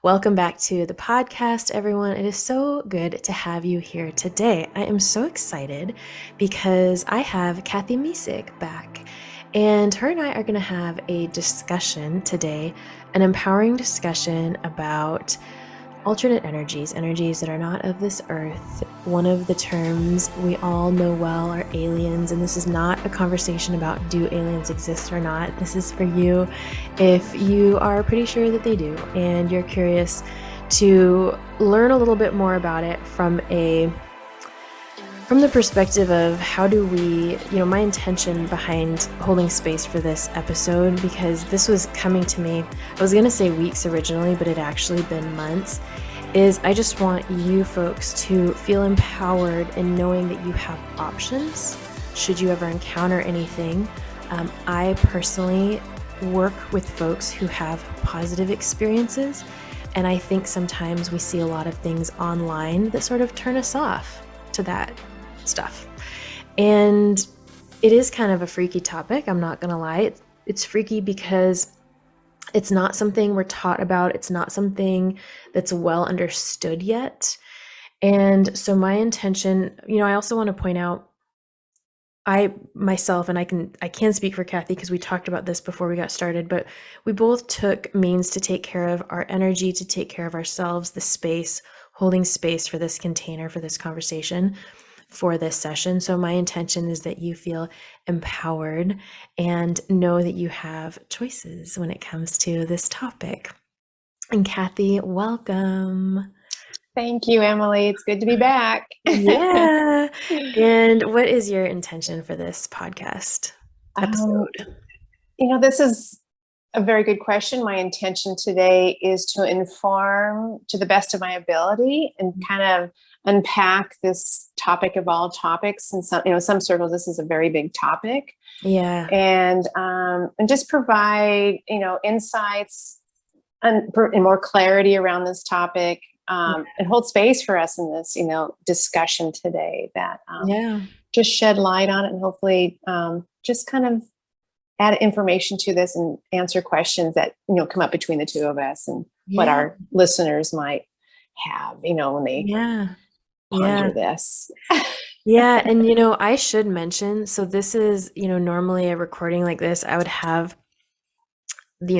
Welcome back to the podcast, everyone. It is so good to have you here today. I am so excited because I have Cathy Mesick back, and her and I are going to have a discussion today, an empowering discussion about alternate energies, energies that are not of this earth. One of the terms we all know well are aliens, and this is not a conversation about do aliens exist or not. This is for you if you are pretty sure that they do and you're curious to learn a little bit more about it from the perspective of how do we, my intention behind holding space for this episode, because this was coming to me, I was going to say weeks originally, but it actually been months, is I just want you folks to feel empowered in knowing that you have options should you ever encounter anything. I personally work with folks who have positive experiences, and I think sometimes we see a lot of things online that sort of turn us off to that stuff. And it is kind of a freaky topic, I'm not gonna lie. It's freaky because it's not something we're taught about. It's not something that's well understood yet. And so my intention, I also want to point out, I myself, and I can speak for Cathy because we talked about this before we got started, but we both took means to take care of our energy, to take care of ourselves, the space, holding space for this container, for this conversation, for this session. So my intention is that you feel empowered and know that you have choices when it comes to this topic. And Cathy, welcome. Thank you, Emily. It's good to be back. Yeah. And what is your intention for this podcast episode? This is a very good question. My intention today is to inform to the best of my ability and kind of unpack this topic of all topics. And some circles, this is a very big topic. Yeah. And just provide, insights and more clarity around this topic. And hold space for us in this, discussion today that just shed light on it and hopefully just kind of add information to this and answer questions that, come up between the two of us and what our listeners might have, when they ponder this. Yeah. And, I should mention, so this is, normally a recording like this, I would have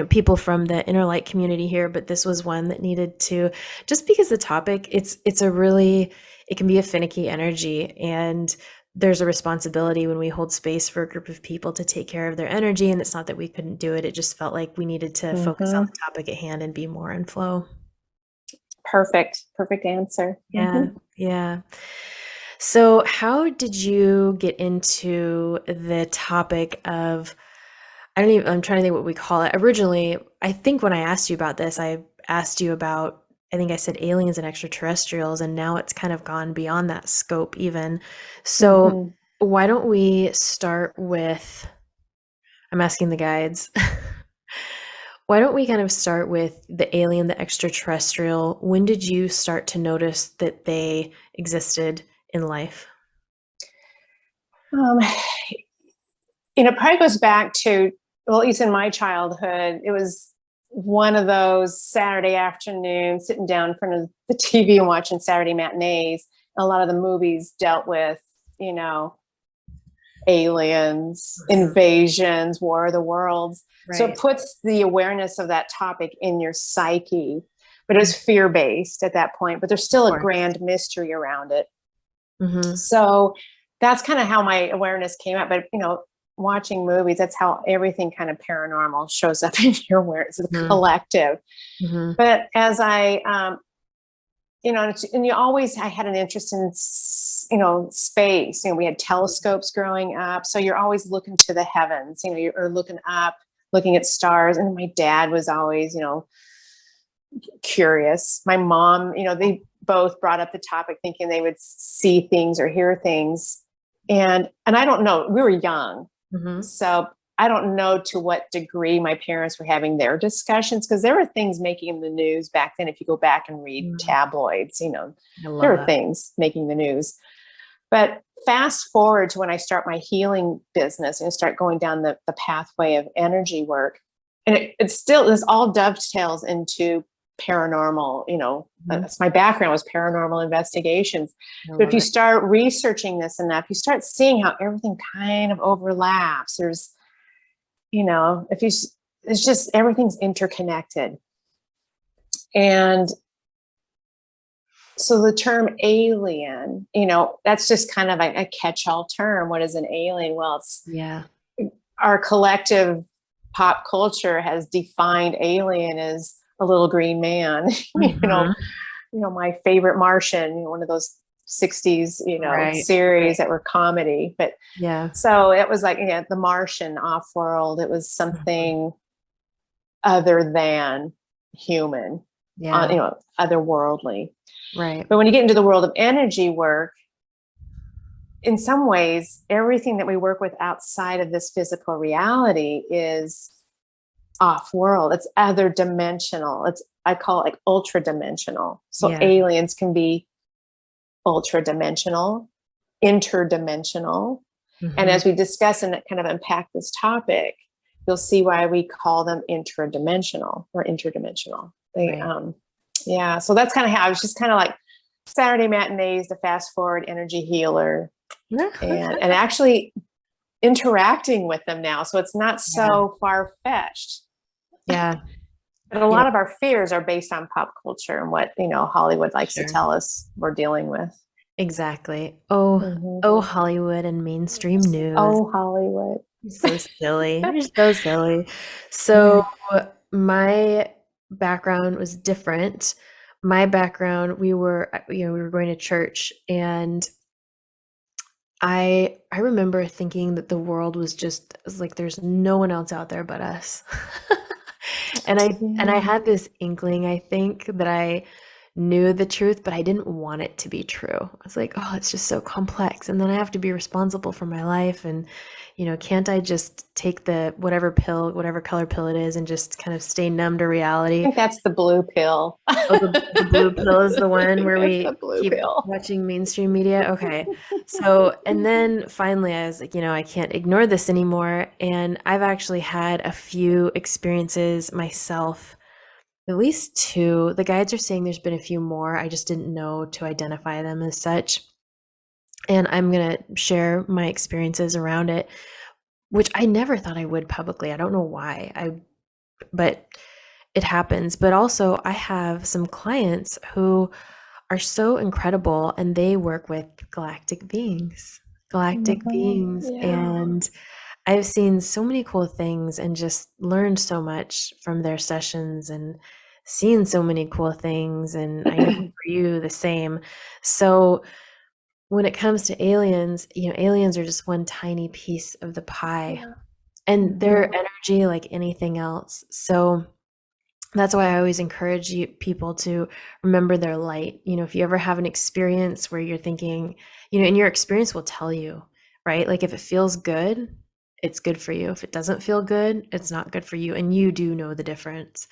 people from the inner light community here, but this was one that needed to, just because the topic, it can be a finicky energy, and there's a responsibility when we hold space for a group of people to take care of their energy. And it's not that we couldn't do it. It just felt like we needed to focus on the topic at hand and be more in flow. Perfect answer. Yeah. Yeah. So how did you get into the topic of, I'm trying to think what we call it. Originally, I think when I asked you about this, I asked you about, I think I said aliens and extraterrestrials, and now it's kind of gone beyond that scope even. So why don't we start with, I'm asking the guides, why don't we kind of start with the alien, the extraterrestrial? When did you start to notice that they existed in life? It probably goes back to, well, at least in my childhood, it was one of those Saturday afternoons sitting down in front of the TV and watching Saturday matinees. And a lot of the movies dealt with, aliens, invasions, War of the Worlds. Right. So it puts the awareness of that topic in your psyche, but it was fear-based at that point, but there's still a grand mystery around it. So that's kind of how my awareness came up. But, watching movies, that's how everything kind of paranormal shows up in your awareness, the collective. But as I, I had an interest in, space. We had telescopes growing up. So you're always looking to the heavens, you're looking up, looking at stars. And my dad was always, curious. My mom, they both brought up the topic thinking they would see things or hear things. And I don't know, we were young. So I don't know to what degree my parents were having their discussions, because there were things making the news back then. If you go back and read tabloids, there were things making the news. But fast forward to when I start my healing business and start going down the pathway of energy work. And it still, this all dovetails into paranormal, that's my background, was paranormal investigations. I But if love you it. start researching this enough, you start seeing how everything kind of overlaps. There's, if you, it's just, everything's interconnected. And so the term alien, that's just kind of a catch-all term. What is an alien? Well, it's our collective pop culture has defined alien as a little green man. My favorite Martian, one of those 60s, series that were comedy. But so it was like, the Martian, off-world. It was something other than human, otherworldly. Right. But when you get into the world of energy work, in some ways, everything that we work with outside of this physical reality is off-world. It's other dimensional. I call it like ultra dimensional. So aliens can be ultra dimensional, interdimensional. And as we discuss and kind of unpack this topic, you'll see why we call them interdimensional or interdimensional. So that's kind of how I was, just kind of like Saturday matinees, the fast forward energy healer, and actually interacting with them now. So it's not so far-fetched. Yeah. But a lot of our fears are based on pop culture and what, Hollywood likes to tell us we're dealing with. Exactly. Oh, Hollywood and mainstream news. Oh, Hollywood. You're so silly. You're so silly. So my background was different. My background, we were going to church, and I remember thinking that the world was like, there's no one else out there but us. And I had this inkling, I think, that I knew the truth, but I didn't want it to be true. I was like, oh, it's just so complex. And then I have to be responsible for my life. And, can't I just take the whatever color pill it is, and just kind of stay numb to reality? I think that's the blue pill. Oh, the blue pill is the one where we keep watching mainstream media. Okay. So, and then finally I was like, I can't ignore this anymore. And I've actually had a few experiences myself, at least two. The guides are saying there's been a few more. I just didn't know to identify them as such. And I'm going to share my experiences around it, which I never thought I would publicly. I don't know why. But it happens. But also, I have some clients who are so incredible, and they work with galactic beings. And I've seen so many cool things and just learned so much from their sessions and seen so many cool things. And I know for you the same. So when it comes to aliens, aliens are just one tiny piece of the pie, and their energy like anything else. So that's why I always encourage people to remember their light. If you ever have an experience where you're thinking, and your experience will tell you, right? Like if it feels good, it's good for you. If it doesn't feel good, it's not good for you. And you do know the difference.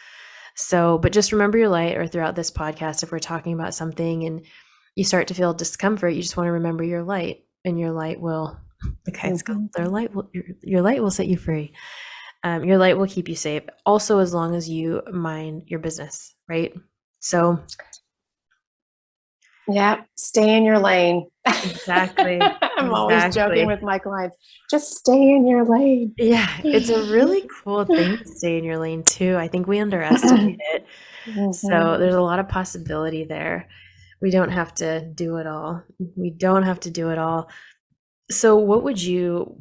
So, but just remember your light. Or throughout this podcast, if we're talking about something and you start to feel discomfort, you just want to remember your light, and your light will, it's called their light will, your light will set you free. Your light will keep you safe. Also, as long as you mind your business, right? So, stay in your lane. Exactly. I'm always joking with my clients. Just stay in your lane. Yeah, it's a really cool thing to stay in your lane too. I think we underestimate it. So there's a lot of possibility there. We don't have to do it all. So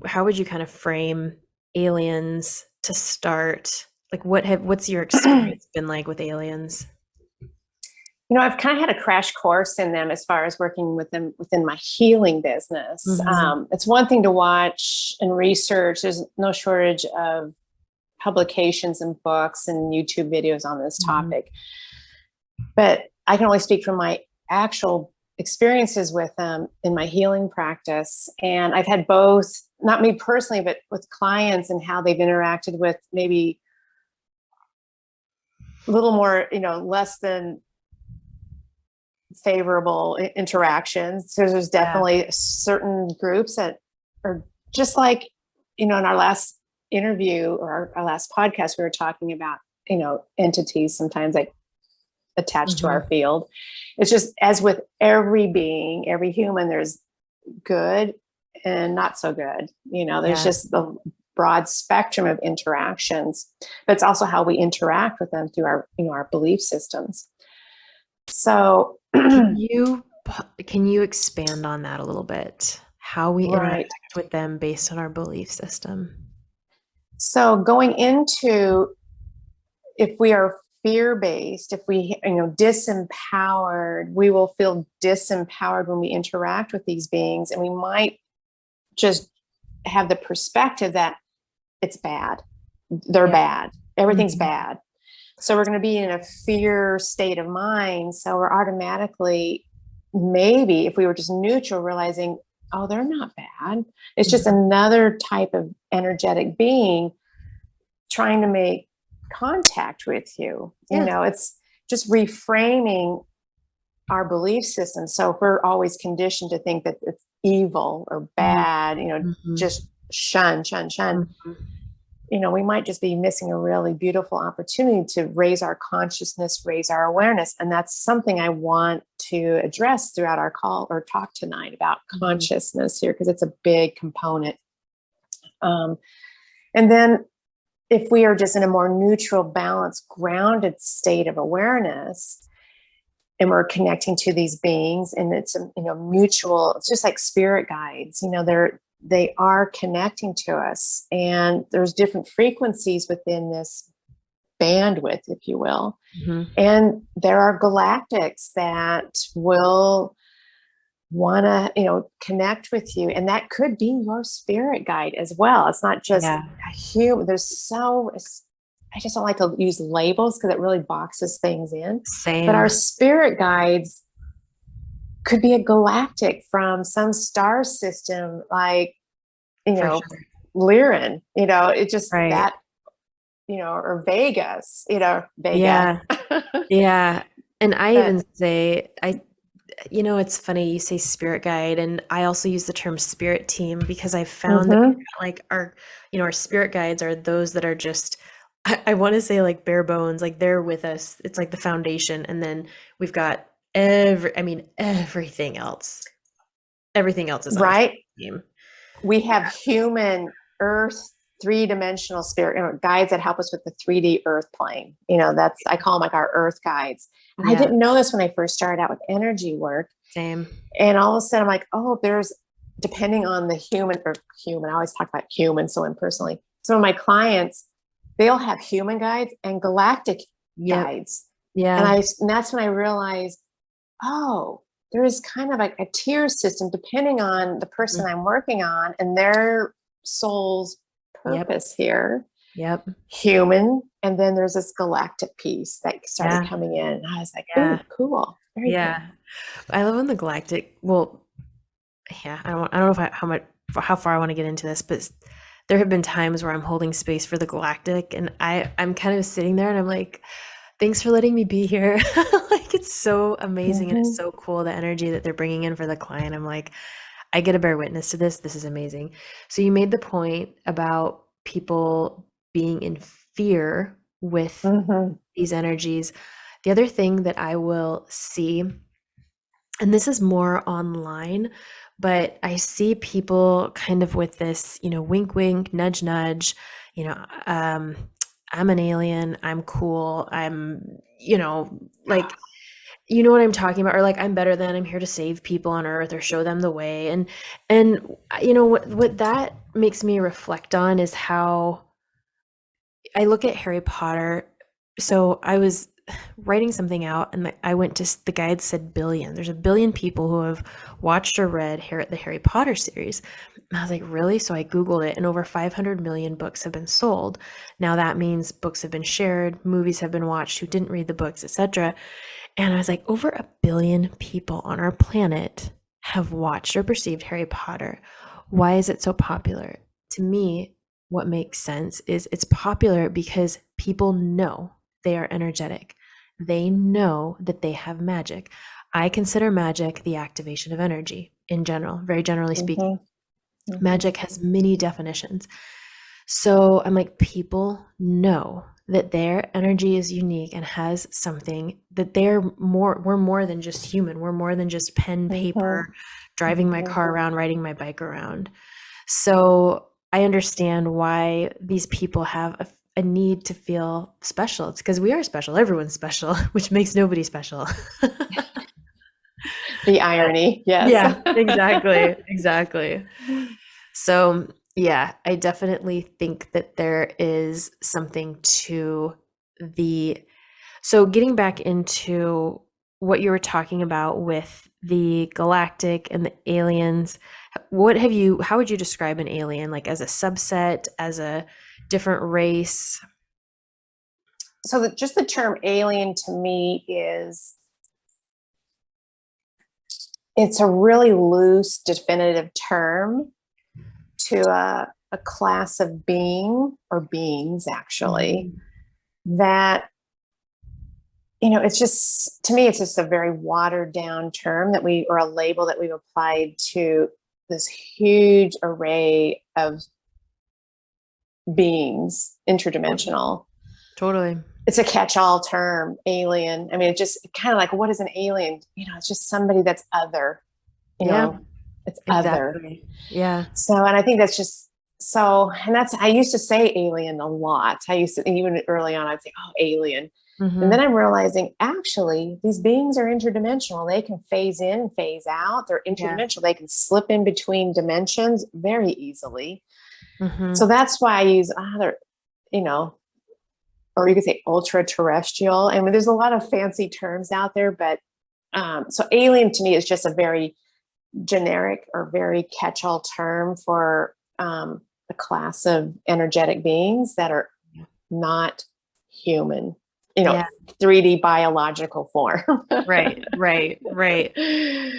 how would you kind of frame aliens to start? Like what's your experience been like with aliens? I've kind of had a crash course in them as far as working with them within my healing business. It's one thing to watch and research. There's no shortage of publications and books and YouTube videos on this topic. But I can only speak from my actual experiences with them in my healing practice. And I've had both, not me personally, but with clients and how they've interacted with maybe a little more, less than favorable interactions. So there's definitely certain groups that are just like, in our last interview or our last podcast, we were talking about, entities sometimes like attached to our field. It's just, as with every being, every human, there's good and not so good. There's just the broad spectrum of interactions, but it's also how we interact with them through our belief systems. So can you expand on that a little bit? How we interact with them based on our belief system? So going into, if we are fear-based, if we, disempowered, we will feel disempowered when we interact with these beings, and we might just have the perspective that it's bad. They're bad. Everything's bad. So we're going to be in a fear state of mind. So we're automatically, maybe if we were just neutral, realizing, oh, they're not bad. It's just another type of energetic being trying to make contact with you. It's just reframing our belief system. So if we're always conditioned to think that it's evil or bad, just shun. We might just be missing a really beautiful opportunity to raise our consciousness, raise our awareness. And that's something I want to address throughout our call or talk tonight about consciousness here, because it's a big component. And then if we are just in a more neutral, balanced, grounded state of awareness, and we're connecting to these beings, and it's mutual, it's just like spirit guides, they are connecting to us, and there's different frequencies within this bandwidth, if you will. And there are galactics that will want to, connect with you. And that could be your spirit guide as well. It's not just a human. I just don't like to use labels because it really boxes things in. Same. But our spirit guides could be a galactic from some star system, like, Lyran, it just that, or Vegas, Vega. Yeah. And I even say, it's funny you say spirit guide, and I also use the term spirit team, because I found that like our spirit guides are those that are just, I want to say like bare bones, like they're with us. It's like the foundation. And then we've got everything else. Everything else is on our team. We have human earth, three-dimensional spirit guides that help us with the 3D earth plane. I call them like our earth guides. And I didn't know this when I first started out with energy work. Same. And all of a sudden I'm like, oh, there's, depending on the human, I always talk about human so impersonally. Some of my clients, they'll have human guides and galactic guides. And that's when I realized, oh, there is kind of like a tier system depending on the person I'm working on and their soul's purpose here. Human. And then there's this galactic piece that started coming in. And I was like, oh, cool. Very cool. I love when the galactic, I don't know how far I want to get into this, but there have been times where I'm holding space for the galactic, and I'm kind of sitting there and I'm like, thanks for letting me be here. Like, it's so amazing and it's so cool, the energy that they're bringing in for the client. I'm like, I get to bear witness to this. This is amazing. So you made the point about people being in fear with these energies. The other thing that I will see, and this is more online, but I see people kind of with this, wink, wink, nudge, nudge, I'm an alien, I'm cool, I'm, like, you know what I'm talking about, or like, I'm better than, I'm here to save people on earth or show them the way. And what that makes me reflect on is how I look at Harry Potter. So I was writing something out, and I went to the guide said billion. There's 1 billion people who have watched or read the Harry Potter series. And I was like, really? So I Googled it, and over 500 million books have been sold. Now that means books have been shared, movies have been watched who didn't read the books, etc. And I was like, over 1 billion people on our planet have watched or perceived Harry Potter. Why is it so popular? To me, what makes sense is it's popular because people know they are energetic. They know that they have magic. I consider magic the activation of energy in general, very generally speaking. Magic has many definitions. So I'm like, people know that their energy is unique and has something, that we're more than just human. We're more than just pen, paper, Mhm. driving my Mhm. car around, riding my bike around. So I understand why these people have a need to feel special. It's because we are special. Everyone's special, which makes nobody special. The irony, yes. Yeah, exactly, exactly. So, yeah, I definitely think that there is something to the so getting back into what you were talking about with the galactic and the aliens, how would you describe an alien? Like as a subset, as a different race? So just the term alien to me is, it's a really loose, definitive term to a class of being or beings actually Mhm. that, you know, it's just, to me, it's just a very watered down term that we, or a label that we've applied to this huge array of beings, interdimensional. Totally. It's a catch-all term, alien. I mean, it just kind of like, what is an alien? You know, it's just somebody that's other, you Yeah, know, it's other. exactly. Yeah. So, and I think that's just so, and that's, I used to say alien a lot. I used to, even early on, I'd say, oh, alien. And then Mhm. I'm realizing actually these beings are interdimensional. They can phase in and phase out. They're Yeah. interdimensional. They can slip in between dimensions very easily. So Mhm. that's why I use other, you know, or you could say ultra terrestrial. I mean, there's a lot of fancy terms out there, but so alien to me is just a very generic or very catch-all term for a class of energetic beings that are not human, you know, Yeah. 3D biological form. Right, right, right.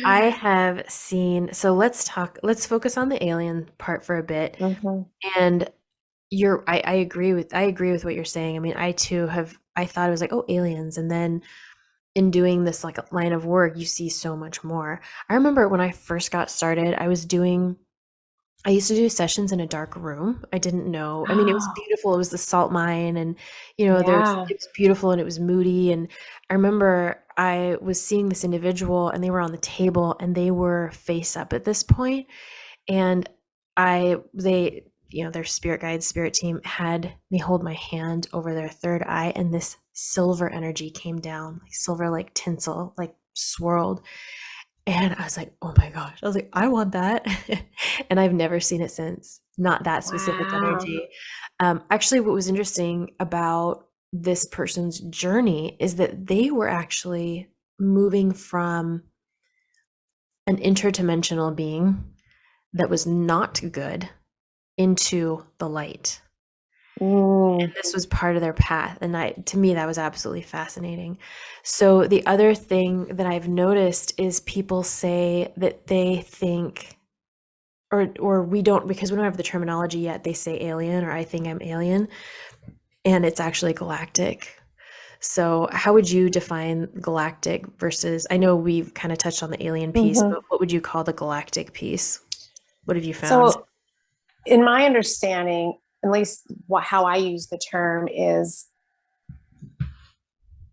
I have seen so let's focus on the alien part for a bit. Mhm. And I agree with what you're saying. I mean, I too have I thought it was like, oh, aliens. And then in doing this like line of work, you see so much more. I remember when I first got started, I used to do sessions in a dark room. I didn't know. I mean, it was Oh, beautiful. It was the salt mine and yeah. it was beautiful and it was moody. And I remember I was seeing this individual and they were on the table and they were face up at this point. And their spirit guide, spirit team had me hold my hand over their third eye and this silver energy came down, like silver, like tinsel, like swirled. And I was like, "Oh my gosh." I was like, "I want that." And I've never seen it since. Not that specific Wow. energy. Actually, what was interesting about this person's journey is that they were actually moving from an interdimensional being that was not good into the light. Mm. This was part of their path, and to me, that was absolutely fascinating. So the other thing that I've noticed is people say that they think or we don't because we don't have the terminology yet, they say alien or I think I'm alien, and it's actually galactic. So how would you define galactic versus I know we've kind of touched on the alien piece, Mhm. but what would you call the galactic piece? What have you found? So, in my understanding, at least how I use the term is,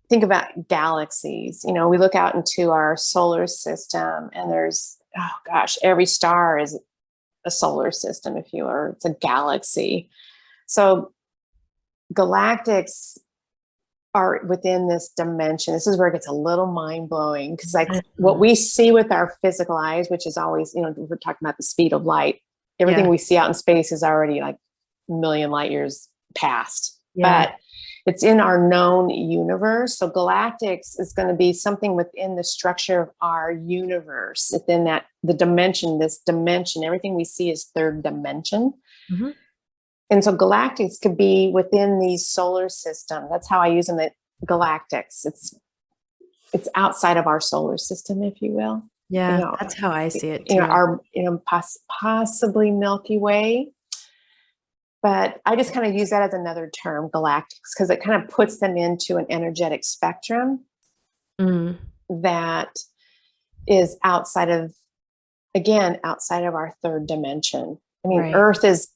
think about galaxies. You know, we look out into our solar system and there's, oh gosh, every star is a solar system, if you are, it's a galaxy. So galactics are within this dimension. This is where it gets a little mind blowing because, like, what Mhm. we see with our physical eyes, which is always, you know, we're talking about the speed of light, everything Yeah, we see out in space is already like a million light years past. yeah. But it's in our known universe. So galactics is going to be something within the structure of our universe, within that the dimension, this dimension, everything we see is third dimension. Mhm. And so galactics could be within the solar system. That's how I use them. At galactics. It's outside of our solar system, if you will. You Yeah, know, that's how I see it you know too. our, you know, possibly Milky Way. But I just kind of use that as another term, galactics, because it kind of puts them into an energetic spectrum Mm, that is outside of, again, outside of our third dimension. I mean, right. Earth is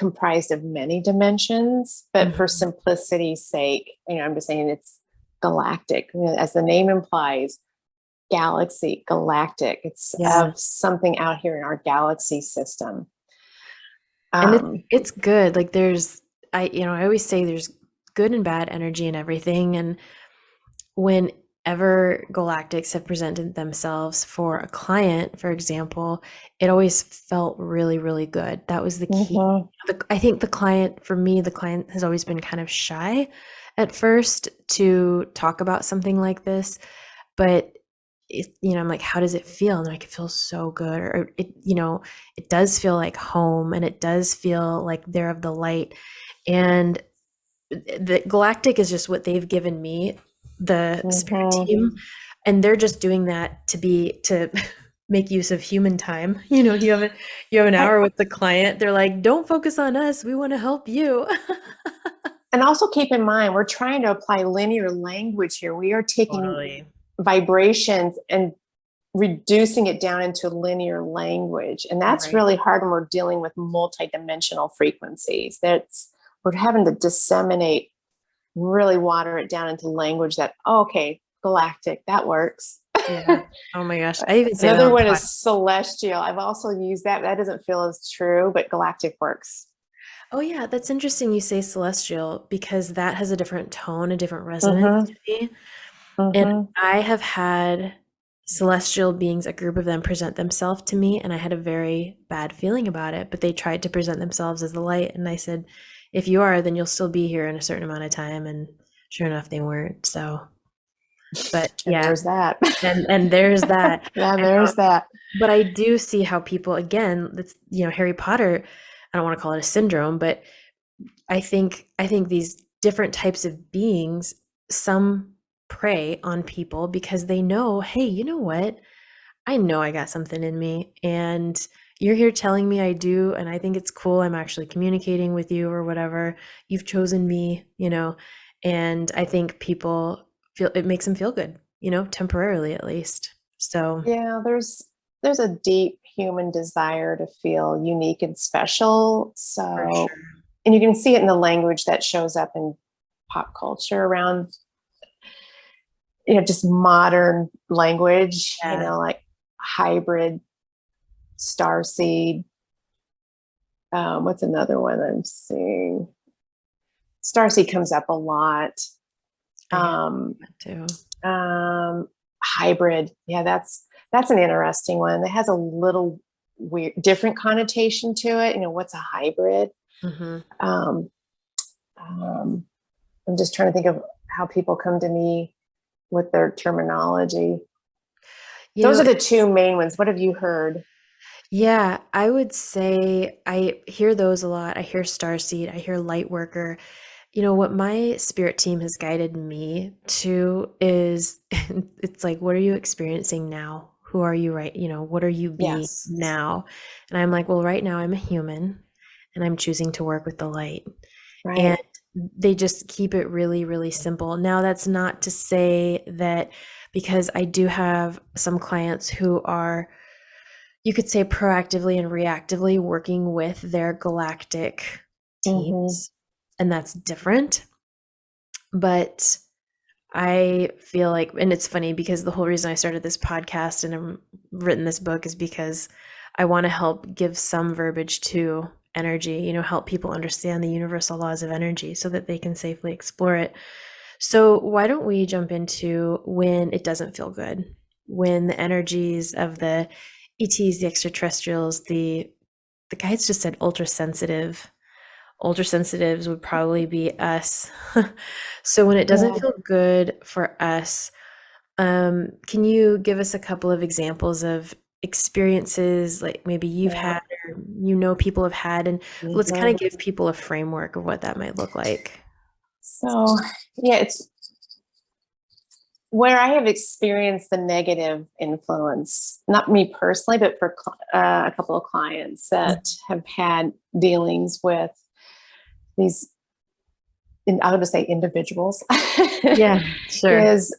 comprised of many dimensions, but for Mhm. simplicity's sake, I'm just saying it's galactic. As the name implies, galaxy, galactic. It's Yeah. of something out here in our galaxy system. And Um, it's good. Like I always say there's good and bad energy in everything. And whenever galactics have presented themselves for a client, for example, it always felt really, really good. That was the key. mhm. I think for me, the client has always been kind of shy at first to talk about something like this, but I'm like, how does it feel? And like, it feels so good, or it does feel like home, and it does feel like they're of the light. And the galactic is just what they've given me, the spirit Mhm. team, and they're just doing that to make use of human time. You have an I, hour with the client. They're like, don't focus on us. We want to help you. and also keep in mind, we're trying to apply linear language here. We are taking Totally. vibrations and reducing it down into linear language. And that's Right. really hard when we're dealing with multidimensional frequencies. We're having to disseminate, really water it down into language that, oh, okay, galactic, that works. Yeah. Oh my gosh. I even say that Another on the one pod. is celestial. I've also used that. That doesn't feel as true, but galactic works. Oh yeah, that's interesting you say celestial because that has a different tone, a different resonance Mm-hmm. to me. And Mm-hmm. I have had celestial beings, a group of them, present themselves to me, and I had a very bad feeling about it. But they tried to present themselves as the light, and I said, "If you are, then you'll still be here in a certain amount of time." And sure enough, they weren't. So, but And yeah, there's that. and there's that. Yeah, I know, there's that. but I do see how people, again, that's Harry Potter. I don't want to call it a syndrome, but I think these different types of beings, some prey on people because they know, hey, you know what? I know I got something in me, and you're here telling me I do, and I think it's cool. I'm actually communicating with you or whatever. You've chosen me, and I think people feel it makes them feel good, temporarily at least. So Yeah, there's a deep human desire to feel unique and special. for So, sure. and you can see it in the language that shows up in pop culture around, just modern language, Yeah. like hybrid, starseed. What's another one I'm seeing? Starseed comes up a lot. I hear Um, that too. hybrid. Yeah, that's an interesting one. It has a little weird, different connotation to it. What's a hybrid? Hmm. Um, um, I'm just trying to think of how people come to me with their terminology. You Those know, are the two main ones. What have you heard? Yeah, I would say I hear those a lot. I hear Starseed, I hear Lightworker. What my spirit team has guided me to is it's like, what are you experiencing now? Who are you what are you being Yes, now? And I'm like, well, right now I'm a human and I'm choosing to work with the light. And right. they just keep it really, really simple. Now, that's not to say that because I do have some clients who are, you could say, proactively and reactively working with their galactic Mm-hmm. teams, and that's different. But I feel like, and it's funny because the whole reason I started this podcast and I've written this book is because I want to help give some verbiage to energy, help people understand the universal laws of energy so that they can safely explore it. So, why don't we jump into when it doesn't feel good? When the energies of the ETs, the extraterrestrials, the guides just said ultra sensitive. Ultra sensitives would probably be us. So when it doesn't Yeah, feel good for us, can you give us a couple of examples of experiences like maybe you've yeah. had or people have had, and let's kind Mm-hmm. of give people a framework of what that might look like. So, yeah, it's where I have experienced the negative influence, not me personally, but for a couple of clients that have had dealings with these, I would say individuals, Yeah, sure. is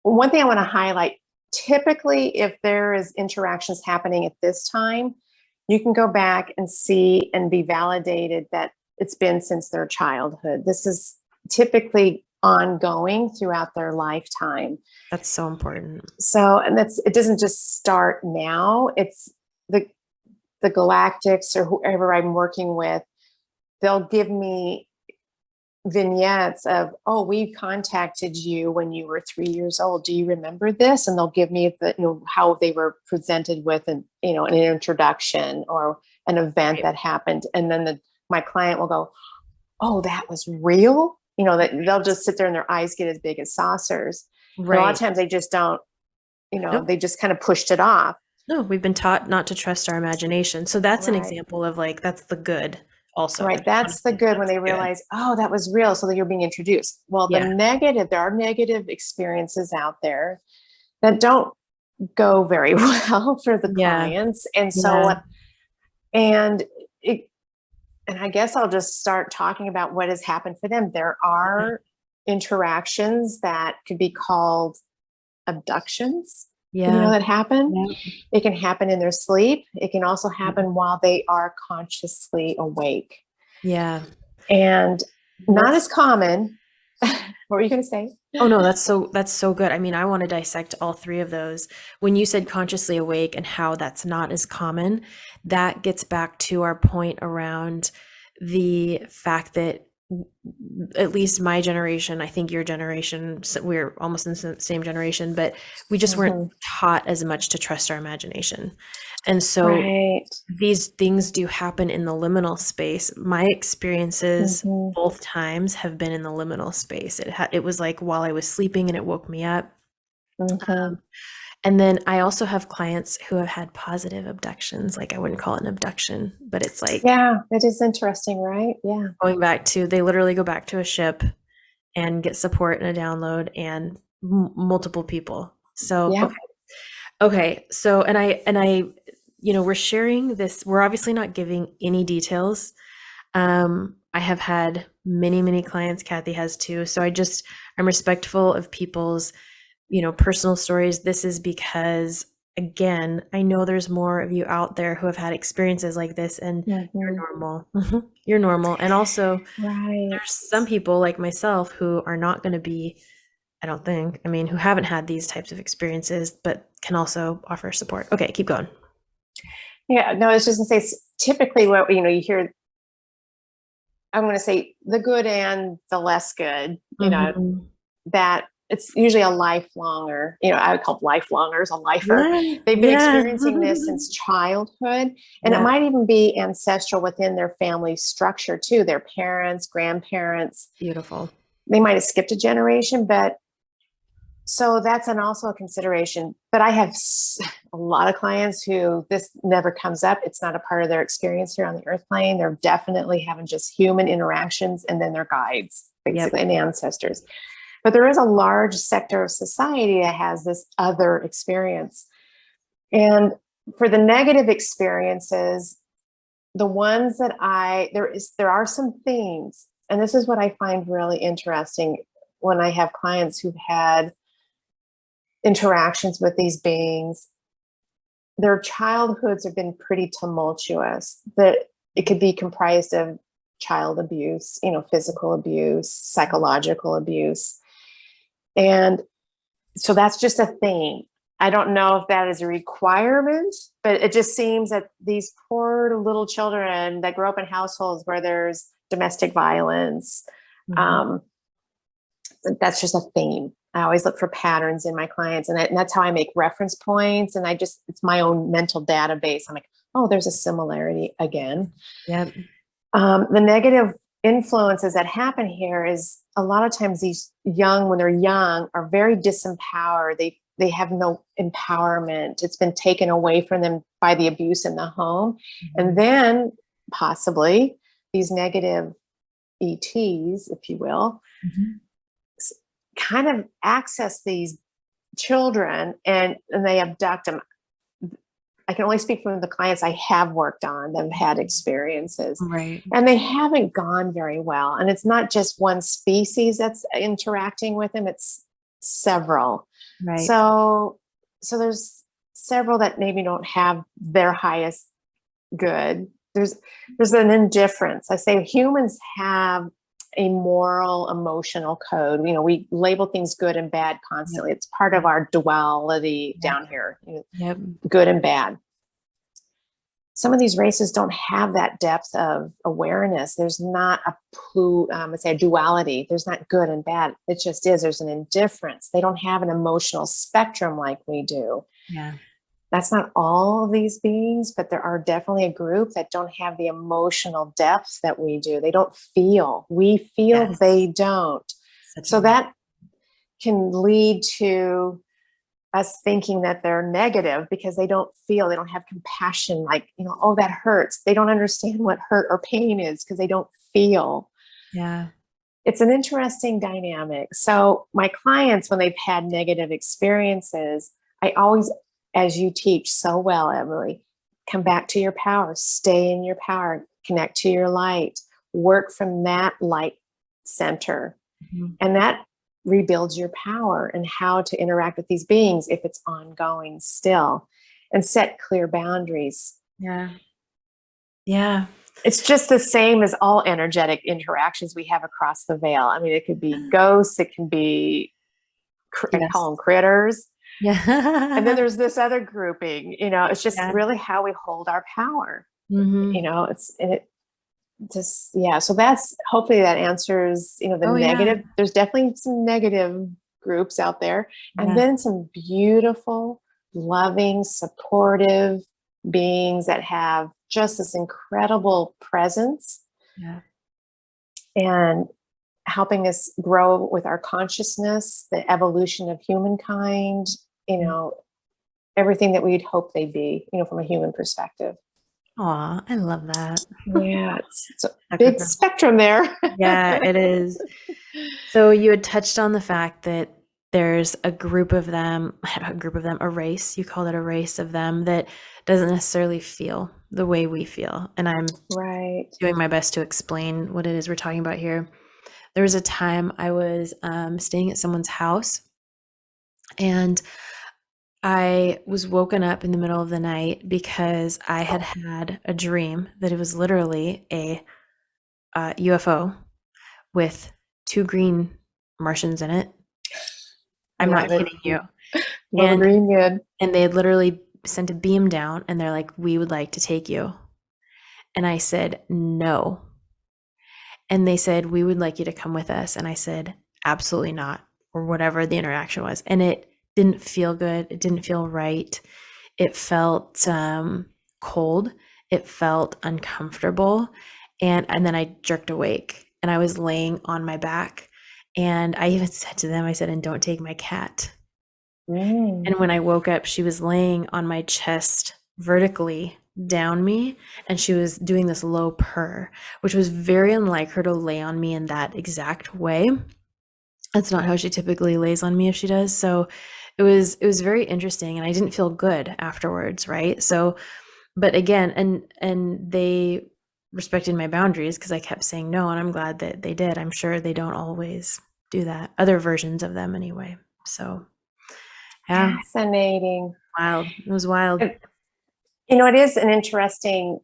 one thing I want to highlight. Typically, if there is interactions happening at this time, you can go back and see and be validated that it's been since their childhood. This is typically ongoing throughout their lifetime. That's so important. So, and it doesn't just start now. It's the Galactics or whoever I'm working with, they'll give me vignettes of, oh, we contacted you when you were 3 years old. Do you remember this? And they'll give me how they were presented with an introduction or an event that happened. And then my client will go, oh, that was real. That they'll just sit there and their eyes get as big as saucers. Right. A lot of times they just don't, Nope. they just kind of pushed it off. No, we've been taught not to trust our imagination. So that's an example of that's the good also. Right. That's the good when they realize, oh, that was real. So that you're being introduced. Well, the negative, there are negative experiences out there that don't go very well for the clients. And so, and I guess I'll just start talking about what has happened for them. There are interactions that could be called abductions. That happen. It can happen in their sleep. It can also happen while they are consciously awake. Yeah. And not as common. What were you going to say? Oh no, that's so good. I mean, I want to dissect all three of those. When you said consciously awake and how that's not as common, that gets back to our point around the fact that at least my generation, I think your generation, we're almost in the same generation, but we just weren't taught as much to trust our imagination. And so these things do happen in the liminal space. My experiences both times have been in the liminal space. It was like while I was sleeping and it woke me up. And then I also have clients who have had positive abductions. Like I wouldn't call it an abduction, but it's like, yeah, it is interesting, right? Yeah. Going back to, they literally go back to a ship and get support and a download and multiple people. So, okay. So, and I, we're sharing this, we're obviously not giving any details. I have had many clients, Cathy has too. So I'm respectful of people's, personal stories. This is because, again, I know there's more of you out there who have had experiences like this, and you're normal. You're normal. And also there's some people like myself who are not going to be, who haven't had these types of experiences, but can also offer support. Okay, keep going. Yeah, no, I was just gonna say, typically what, you hear, I'm going to say the good and the less good, that it's usually a lifelonger, I would call lifelongers a lifer. They've been experiencing this since childhood, and it might even be ancestral within their family structure too, their parents, grandparents. Beautiful. They might have skipped a generation, but so that's also a consideration. But I have a lot of clients who this never comes up. It's not a part of their experience here on the earth plane. They're definitely having just human interactions, and then their guides, basically, and ancestors. But there is a large sector of society that has this other experience. And for the negative experiences, the ones that there are some things, and this is what I find really interesting when I have clients who've had interactions with these beings. Their childhoods have been pretty tumultuous. That it could be comprised of child abuse, physical abuse, psychological abuse. And so that's just a thing. I don't know if that is a requirement, but it just seems that these poor little children that grow up in households where there's domestic violence, that's just a theme. I always look for patterns in my clients, and that's how I make reference points. And it's my own mental database. I'm like, oh, there's a similarity again. Yep. The negative influences that happen here is a lot of times these when they're young, are very disempowered. They have no empowerment. It's been taken away from them by the abuse in the home. And then possibly these negative ETs, if you will, kind of access these children and they abduct them. I can only speak from the clients I have worked on that have had experiences, and they haven't gone very well. And it's not just one species that's interacting with them; it's several. So there's several that maybe don't have their highest good. There's an indifference. I say humans have a moral, emotional code. We label things good and bad constantly. Yep. It's part of our duality Yep. down here, Yep. good and bad. Some of these races don't have that depth of awareness. There's not let's say a duality. There's not good and bad. It just is. There's an indifference. They don't have an emotional spectrum like we do. Yeah. That's not all of these beings, but there are definitely a group that don't have the emotional depth that we do. They don't feel. We feel, Yes. they don't. So that can lead to us thinking that they're negative because they don't feel, they don't have compassion, like, oh, that hurts. They don't understand what hurt or pain is because they don't feel. Yeah. It's an interesting dynamic. So my clients, when they've had negative experiences, I always, as you teach so well, Emily, come back to your power, stay in your power, connect to your light, work from that light center. Mm-hmm. And that rebuilds your power and how to interact with these beings if it's ongoing still, and set clear boundaries. Yeah. Yeah. It's just the same as all energetic interactions we have across the veil. I mean, it could be ghosts, it can be, I call them critters. Yeah. And then there's this other grouping, it's just Yeah. really how we hold our power. Mm-hmm. So that's, hopefully that answers, the negative. Yeah. There's definitely some negative groups out there, and Yeah. then some beautiful, loving, supportive beings that have just this incredible presence. Yeah. And helping us grow with our consciousness, the evolution of humankind, everything that we'd hope they'd be, from a human perspective. Aw, I love that. Yeah, it's a big spectrum there. Yeah, it is. So you had touched on the fact that there's a race, you called it a race of them that doesn't necessarily feel the way we feel. And I'm right. doing my best to explain what it is we're talking about here. There was a time I was staying at someone's house, and I was woken up in the middle of the night because I had had a dream that it was literally a UFO with 2 green Martians in it. I'm not kidding you. Little green kid. And they had literally sent a beam down, and they're like, "We would like to take you." And I said, "No." And they said, "We would like you to come with us." And I said, "Absolutely not," or whatever the interaction was. And it didn't feel good. It didn't feel right. It felt cold. It felt uncomfortable. And then I jerked awake, and I was laying on my back. And I even said to them, I said, "And don't take my cat." And when I woke up, she was laying on my chest vertically down me, and she was doing this low purr, which was very unlike her to lay on me in that exact way. That's not how she typically lays on me if she does. So it was very interesting, and I didn't feel good afterwards, right? So, but again, and they respected my boundaries because I kept saying no, and I'm glad that they did. I'm sure they don't always do that. Other versions of them anyway. So yeah. Fascinating. Wild. It was wild. It is an interesting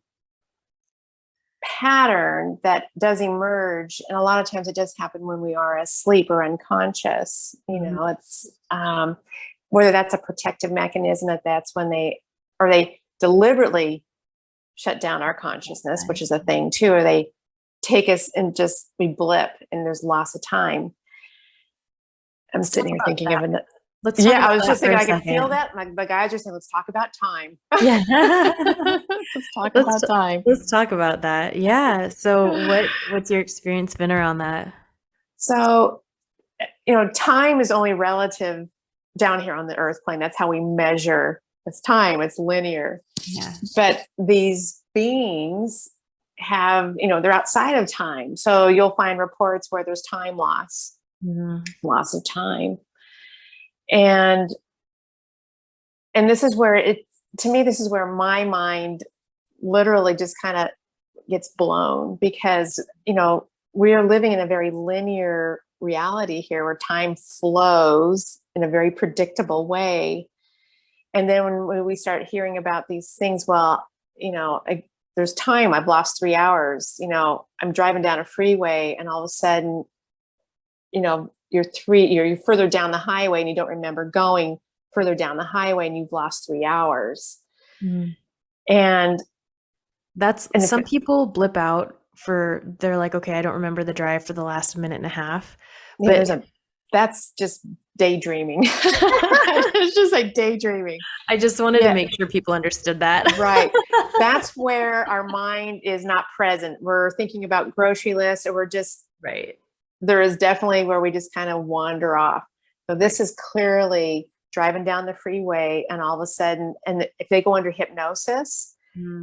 pattern that does emerge, and a lot of times it does happen when we are asleep or unconscious. It's whether that's a protective mechanism, that's when they deliberately shut down our consciousness, which is a thing too, or they take us and just we blip and there's loss of time. I'm sitting here thinking of it. I was just thinking I could feel that. The guys are saying, "Let's talk about time." Yeah. Let's talk about time. Let's talk about that. Yeah. So what's your experience been around that? So, time is only relative down here on the earth plane. That's how we measure. It's time. It's linear. Yeah. But these beings have, they're outside of time. So you'll find reports where there's time loss, loss of time. And this is where this is where my mind literally just kind of gets blown, because, we are living in a very linear reality here where time flows in a very predictable way. And then when we start hearing about these things, well, there's time. I've lost 3 hours. I'm driving down a freeway and all of a sudden, you're further down the highway and you don't remember going further down the highway and you've lost 3 hours. Mm. And some people blip out they're like, okay, I don't remember the drive for the last minute and a half. Yeah, but that's just daydreaming. It's just like daydreaming. I just wanted to make sure people understood that. Right. That's where our mind is not present. We're thinking about grocery lists, or we're just, right. There is definitely where we just kind of wander off. So this is clearly driving down the freeway, and all of a sudden, and if they go under hypnosis,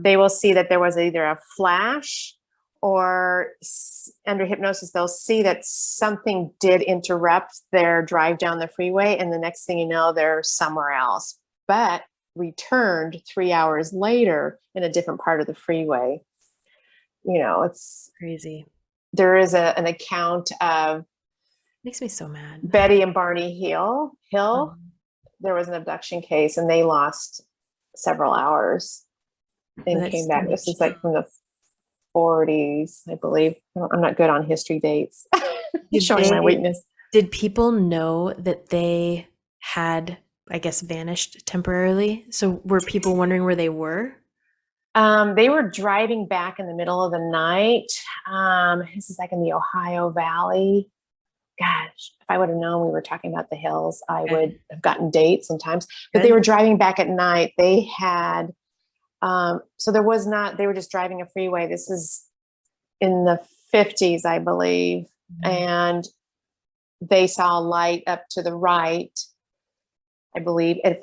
they will see that there was either a flash, or under hypnosis, they'll see that something did interrupt their drive down the freeway. And the next thing you know, they're somewhere else, but returned 3 hours later in a different part of the freeway. It's crazy. There is an account of, makes me so mad, Betty and Barney Hill. There was an abduction case and they lost several hours and came back. This is like from the 40s, I believe. I'm not good on history dates. Showing my weakness. Did people know that they had, I guess, vanished temporarily? So were people wondering where they were? They were driving back in the middle of the night. This is like in the Ohio Valley. Gosh, if I would have known we were talking about the hills, I would have gotten dates and times. But they were driving back at night. They had, so there was not, they were just driving a freeway. This is in the 50s, I believe. And they saw a light up to the right, I believe, and,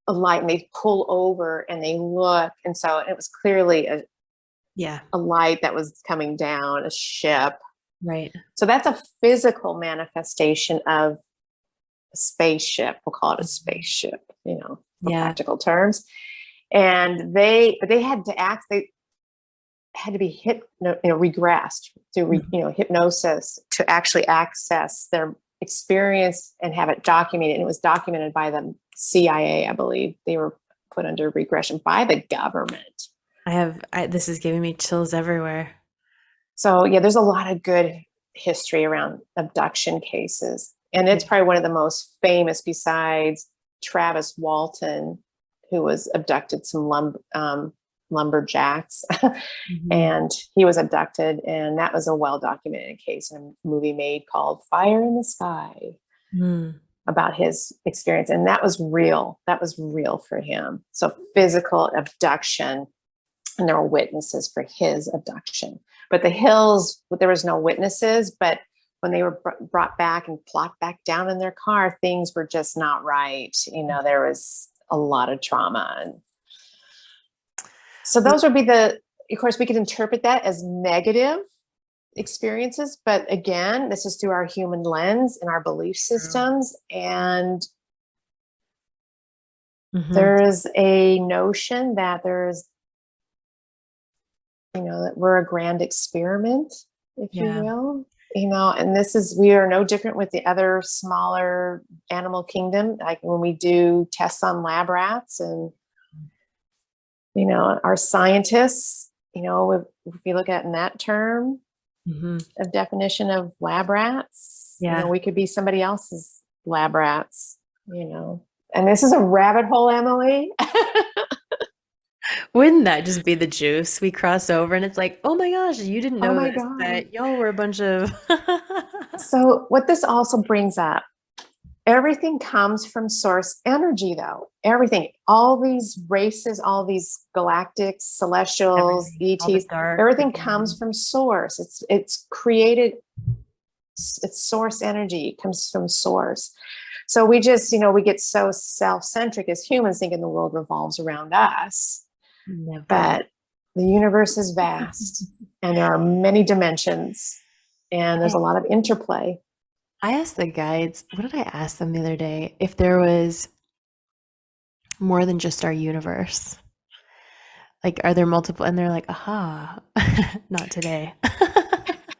a light, and they pull over and they look. And so it was clearly a light that was coming down, a ship. Right. So that's a physical manifestation of a spaceship. We'll call it a spaceship, for practical terms. And they had to be regressed through, hypnosis to actually access their experience and have it documented. And it was documented by the CIA, I believe. They were put under regression by the government. This is giving me chills everywhere. So there's a lot of good history around abduction cases. And it's probably one of the most famous, besides Travis Walton, who was abducted some lumberjacks. And he was abducted, and that was a well-documented case in a movie made called Fire in the Sky about his experience. And that was real. That was real for him. So physical abduction, and there were witnesses for his abduction. But the hills, there was no witnesses, but when they were brought back and plopped back down in their car, things were just not right. There was a lot of trauma. And so those would be of course, we could interpret that as negative experiences. But again, this is through our human lens and our belief systems. And there is a notion that that we're a grand experiment, if you will, and we are no different with the other smaller animal kingdom. Like when we do tests on lab rats, and, our scientists, if you look at in that term of definition of lab rats, we could be somebody else's lab rats, and this is a rabbit hole, Emily. Wouldn't that just be the juice? We cross over and it's like, oh my gosh, you didn't know that y'all were a bunch of... So what this also brings up, everything comes from source energy, though. Everything, all these races, all these galactics, celestials, ETs, everything comes from source. It's created, it's source energy. It comes from source. So we just, we get so self-centric as humans, thinking the world revolves around us. Never. But the universe is vast and there are many dimensions, and there's a lot of interplay. I asked the guides, what did I ask them the other day? If there was more than just our universe. Like, are there multiple? And they're like, aha, not today.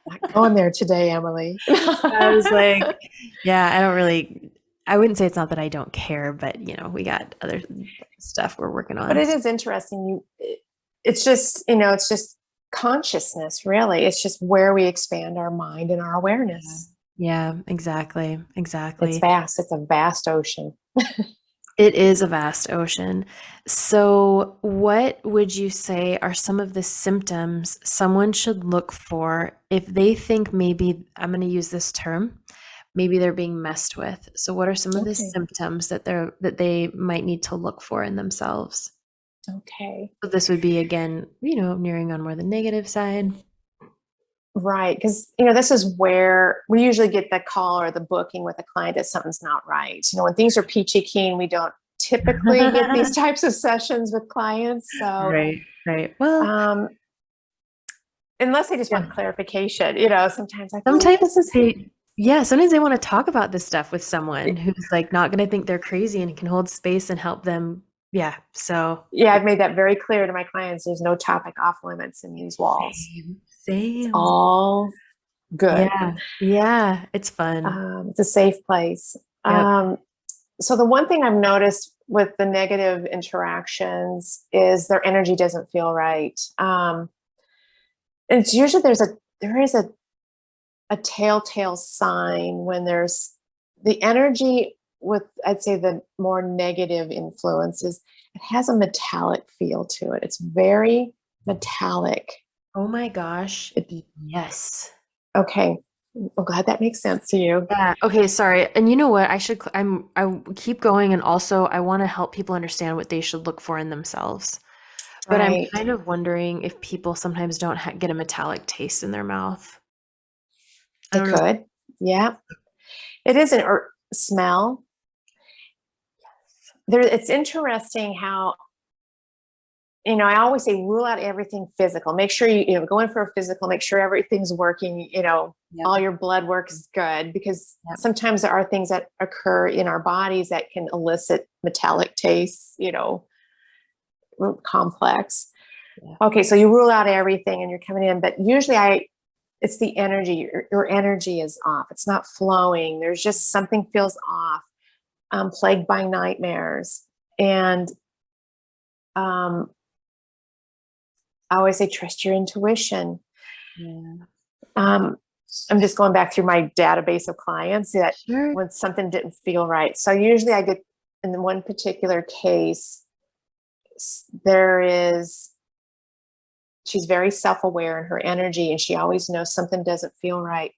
Not going there today, Emily. I was like, I wouldn't say it's not that I don't care, but we got other stuff we're working on. But it is interesting. it's just, you know, it's just consciousness, really. It's just where we expand our mind and our Yeah. awareness. Yeah, exactly. It's Exactly. vast. It's a vast ocean. It is a vast ocean. So, what would you say are some of the symptoms someone should look for if they think maybe, I'm going to use this term, maybe they're being messed with? So, what are some of the Okay. symptoms that they might need to look for in themselves? Okay. So this would be again, nearing on more the negative side. Right. Because, you know, this is where we usually get the call or the booking with a client that something's not right. You know, when things are peachy keen, we don't typically get these types of sessions with clients. So, Right, right. Well, um, unless they just yeah. want clarification, you know, sometimes like, oh, Sometimes this is, sometimes they want to talk about this stuff with someone who's like not going to think they're crazy and can hold space and help them. Yeah. So yeah, I've made that very clear to my clients. There's no topic off limits in these walls. same, It's same. all good. Yeah. Yeah. It's fun. It's a safe place. Yep. So the one thing I've noticed with the negative interactions is their energy doesn't feel right. It's usually there is a telltale sign when there's the energy with, I'd say, the more negative influences. It has a metallic feel to it. It's very metallic. Oh my gosh. It, Yes. okay, I'm glad that makes sense to you. Yeah. Okay. Sorry. And you know what? I keep going. And also, I want to help people understand what they should look for in themselves. But I'm Right. kind of wondering if people sometimes don't get a metallic taste in their mouth. I They don't know. could. Yeah. It is an smell. It's interesting how, you know, I always say rule out everything physical. Make sure you know, go in for a physical, make sure everything's working, you know, Yep. all your blood work is good, because Yep. sometimes there are things that occur in our bodies that can elicit metallic tastes, you know, complex. Yeah. Okay, so you rule out everything and you're coming in, but usually it's the energy. Your energy is off. It's not flowing. There's just something feels off. Plagued by nightmares. And um, I always say, trust your intuition. Yeah. Um, I'm just going back through my database of clients that Sure. when something didn't feel right. So usually I get, in one particular case, there is, she's very self-aware in her energy and she always knows something doesn't feel right.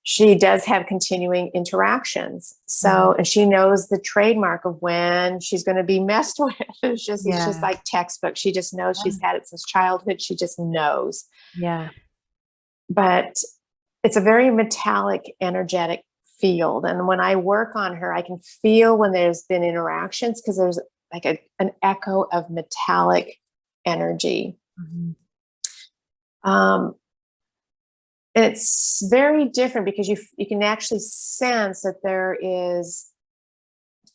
She does have continuing interactions. So, Mhm. and she knows the trademark of when she's going to be messed with. It's just Yeah. like textbook. She just knows, she's had it since childhood. She just knows. Yeah. But it's a very metallic, energetic field. And when I work on her, I can feel when there's been interactions, because there's like an echo of metallic energy. Mhm. Um, it's very different because you can actually sense that there is,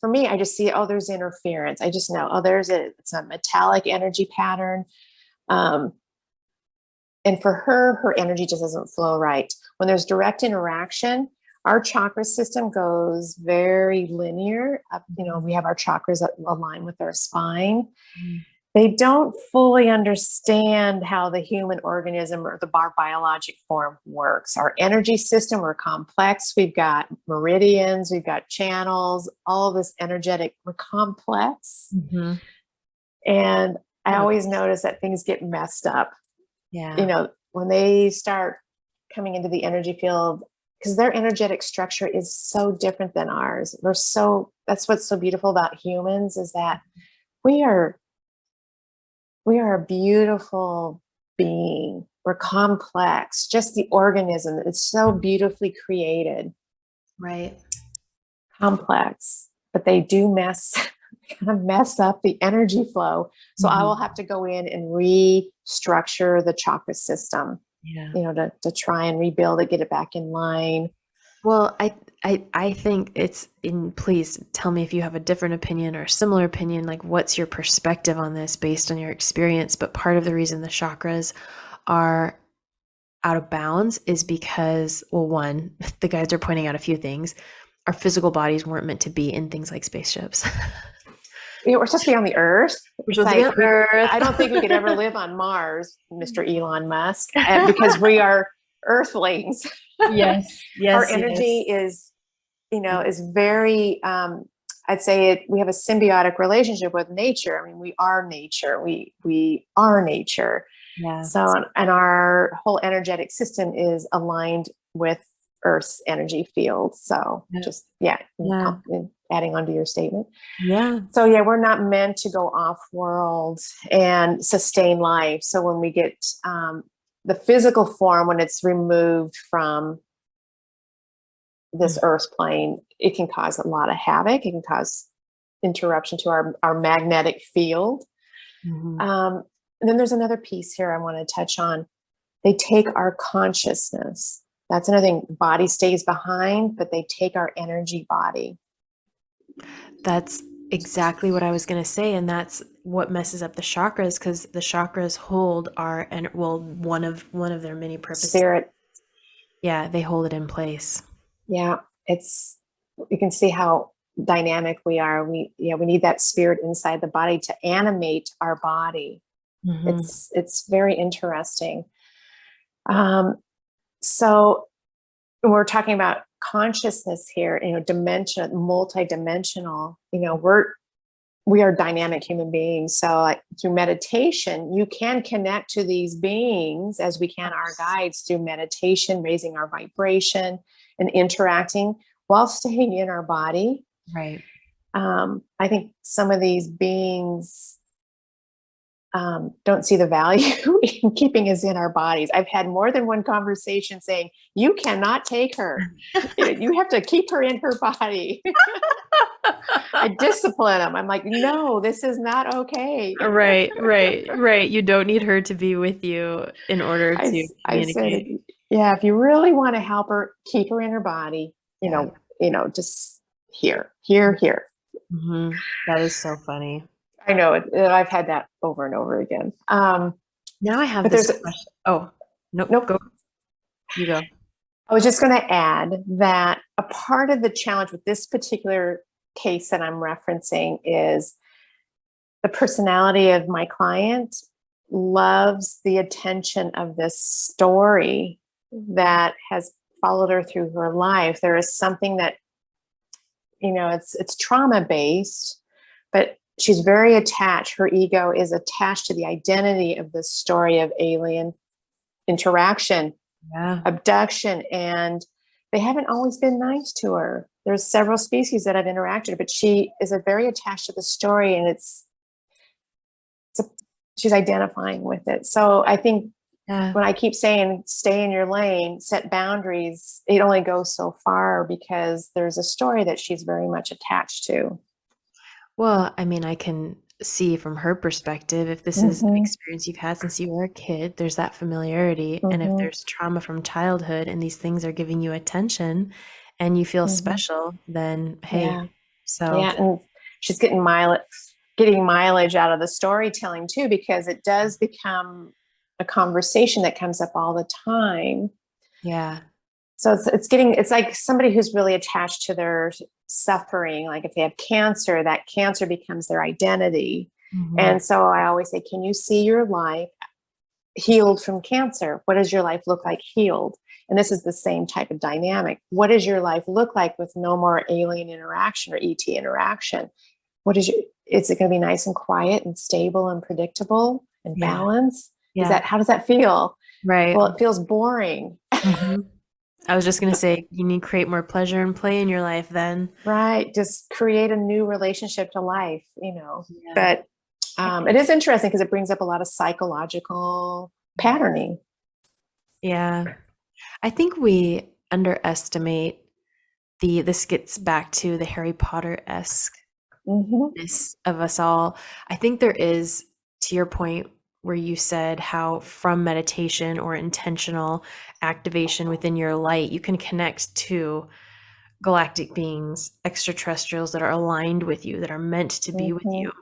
for me, I just see, oh, there's interference. I just know, oh, it's a metallic energy pattern. Um, and for her energy just doesn't flow right. When there's direct interaction, our chakra system goes very linear. You know, we have our chakras that align with our spine. Mhm. They don't fully understand how the human organism or our biologic form works. Our energy system, we're complex. We've got meridians, we've got channels, all of this energetic, we're complex. Mhm. And I That always makes notice that things get messed up. You Yeah. know, when they start coming into the energy field, because their energetic structure is so different than ours. That's what's so beautiful about humans, is that we are a beautiful being. We're complex, just the organism. It's so beautifully created, Right. complex, but they do kind of mess up the energy flow. So I will Mhm. have to go in and restructure the chakra system, Yeah. you know, to try and rebuild it, get it back in line. Well, I think it's in, please tell me if you have a different opinion or a similar opinion, like what's your perspective on this based on your experience. But part of the reason the chakras are out of bounds is because, well, one, the guys are pointing out a few things. Our physical bodies weren't meant to be in things like spaceships. we're supposed to be on the Earth. We're It's supposed to be like on Earth. I don't think we could ever live on Mars, Mr. Elon Musk, because we are Earthlings. Yes, Our yes, energy yes. is, is very. I'd say we have a symbiotic relationship with nature. I mean, we are nature. We are nature. Yeah. So, and our whole energetic system is aligned with Earth's energy field. So, Yeah. just Yeah. adding on to your statement. Yeah. So, yeah, we're not meant to go off world and sustain life. So, when we get the physical form, when it's removed from this earth plane, it can cause a lot of havoc. It can cause interruption to our magnetic field. Mhm. And then there's another piece here I want to touch on. They take our consciousness. That's another thing. Body stays behind, but they take our energy body. That's exactly what I was going to say, and that's what messes up the chakras, because the chakras hold our and well, one of their many purposes. Spirit. Yeah, they hold it in place. Yeah, you can see how dynamic we are. We need that spirit inside the body to animate our body. Mhm. It's very interesting. So we're talking about consciousness here, dimension, multidimensional. We are dynamic human beings. So like, through meditation, you can connect to these beings as we can our guides through meditation, raising our vibration and interacting while staying in our body. Right. I think some of these beings don't see the value in keeping us in our bodies. I've had more than one conversation saying, you cannot take her. You have to keep her in her body. I discipline them. I'm like, no, this is not okay. Right, right, right. You don't need her to be with you in order to I said, communicate. yeah, if you really want to help her, keep her in her body, Yeah. just here. Mhm. That is so funny. I know it. I've had that over and over again. Now I have But this there's question. Oh, nope, nope. go. You go. I was just going to add that a part of the challenge with this particular case that I'm referencing is the personality of my client loves the attention of this story that has followed her through her life. There is something that, it's trauma based, but she's very attached. Her ego is attached to the identity of this story of alien interaction, Yeah. abduction, and they haven't always been nice to her. There's several species that have interacted, but she is very attached to the story, and she's identifying with it. So I think Yeah. when I keep saying stay in your lane, set boundaries, it only goes so far because there's a story that she's very much attached to. Well, I mean, I can see from her perspective, if this is an Mm-hmm, experience you've had since you were a kid, there's that familiarity. And if mm-hmm, there's trauma from childhood and these things are giving you attention and you feel mm-hmm. special, then hey, Yeah, so yeah, and she's getting mileage out of the storytelling too, because it does become a conversation that comes up all the time. yeah. So it's like somebody who's really attached to their suffering. Like if they have cancer, that cancer becomes their identity. Mhm. And so I always say, can you see your life healed from cancer? What does your life look like healed? And this is the same type of dynamic. What does your life look like with no more alien interaction or ET interaction? Is it going to be nice and quiet and stable and predictable and Yeah. balanced? Yeah. How does that feel? Right. Well, it feels boring. Mhm. I was just gonna say you need to create more pleasure and play in your life then. Right. Just create a new relationship to life. Yeah. But it is interesting because it brings up a lot of psychological patterning. Yeah. I think we underestimate this gets back to the Harry Potter-esque Mm-hmm. of us all. I think there is, to your point where you said how from meditation or intentional activation within your light, you can connect to galactic beings, extraterrestrials that are aligned with you, that are meant to be with Mm-hmm. you.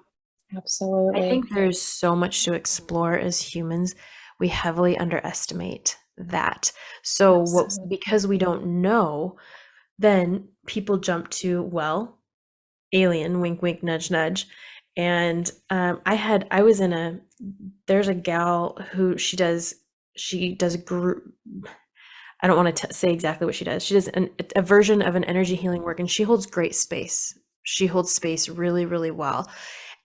I Absolutely. think there's so much to explore as humans. We heavily underestimate that. So Absolutely. because we don't know, then people jump to, well, alien, wink, wink, nudge, nudge. And I was in there's a gal who she does group, I don't want to say exactly what she does. She does a version of an energy healing work, and she holds great space. She holds space really, really well.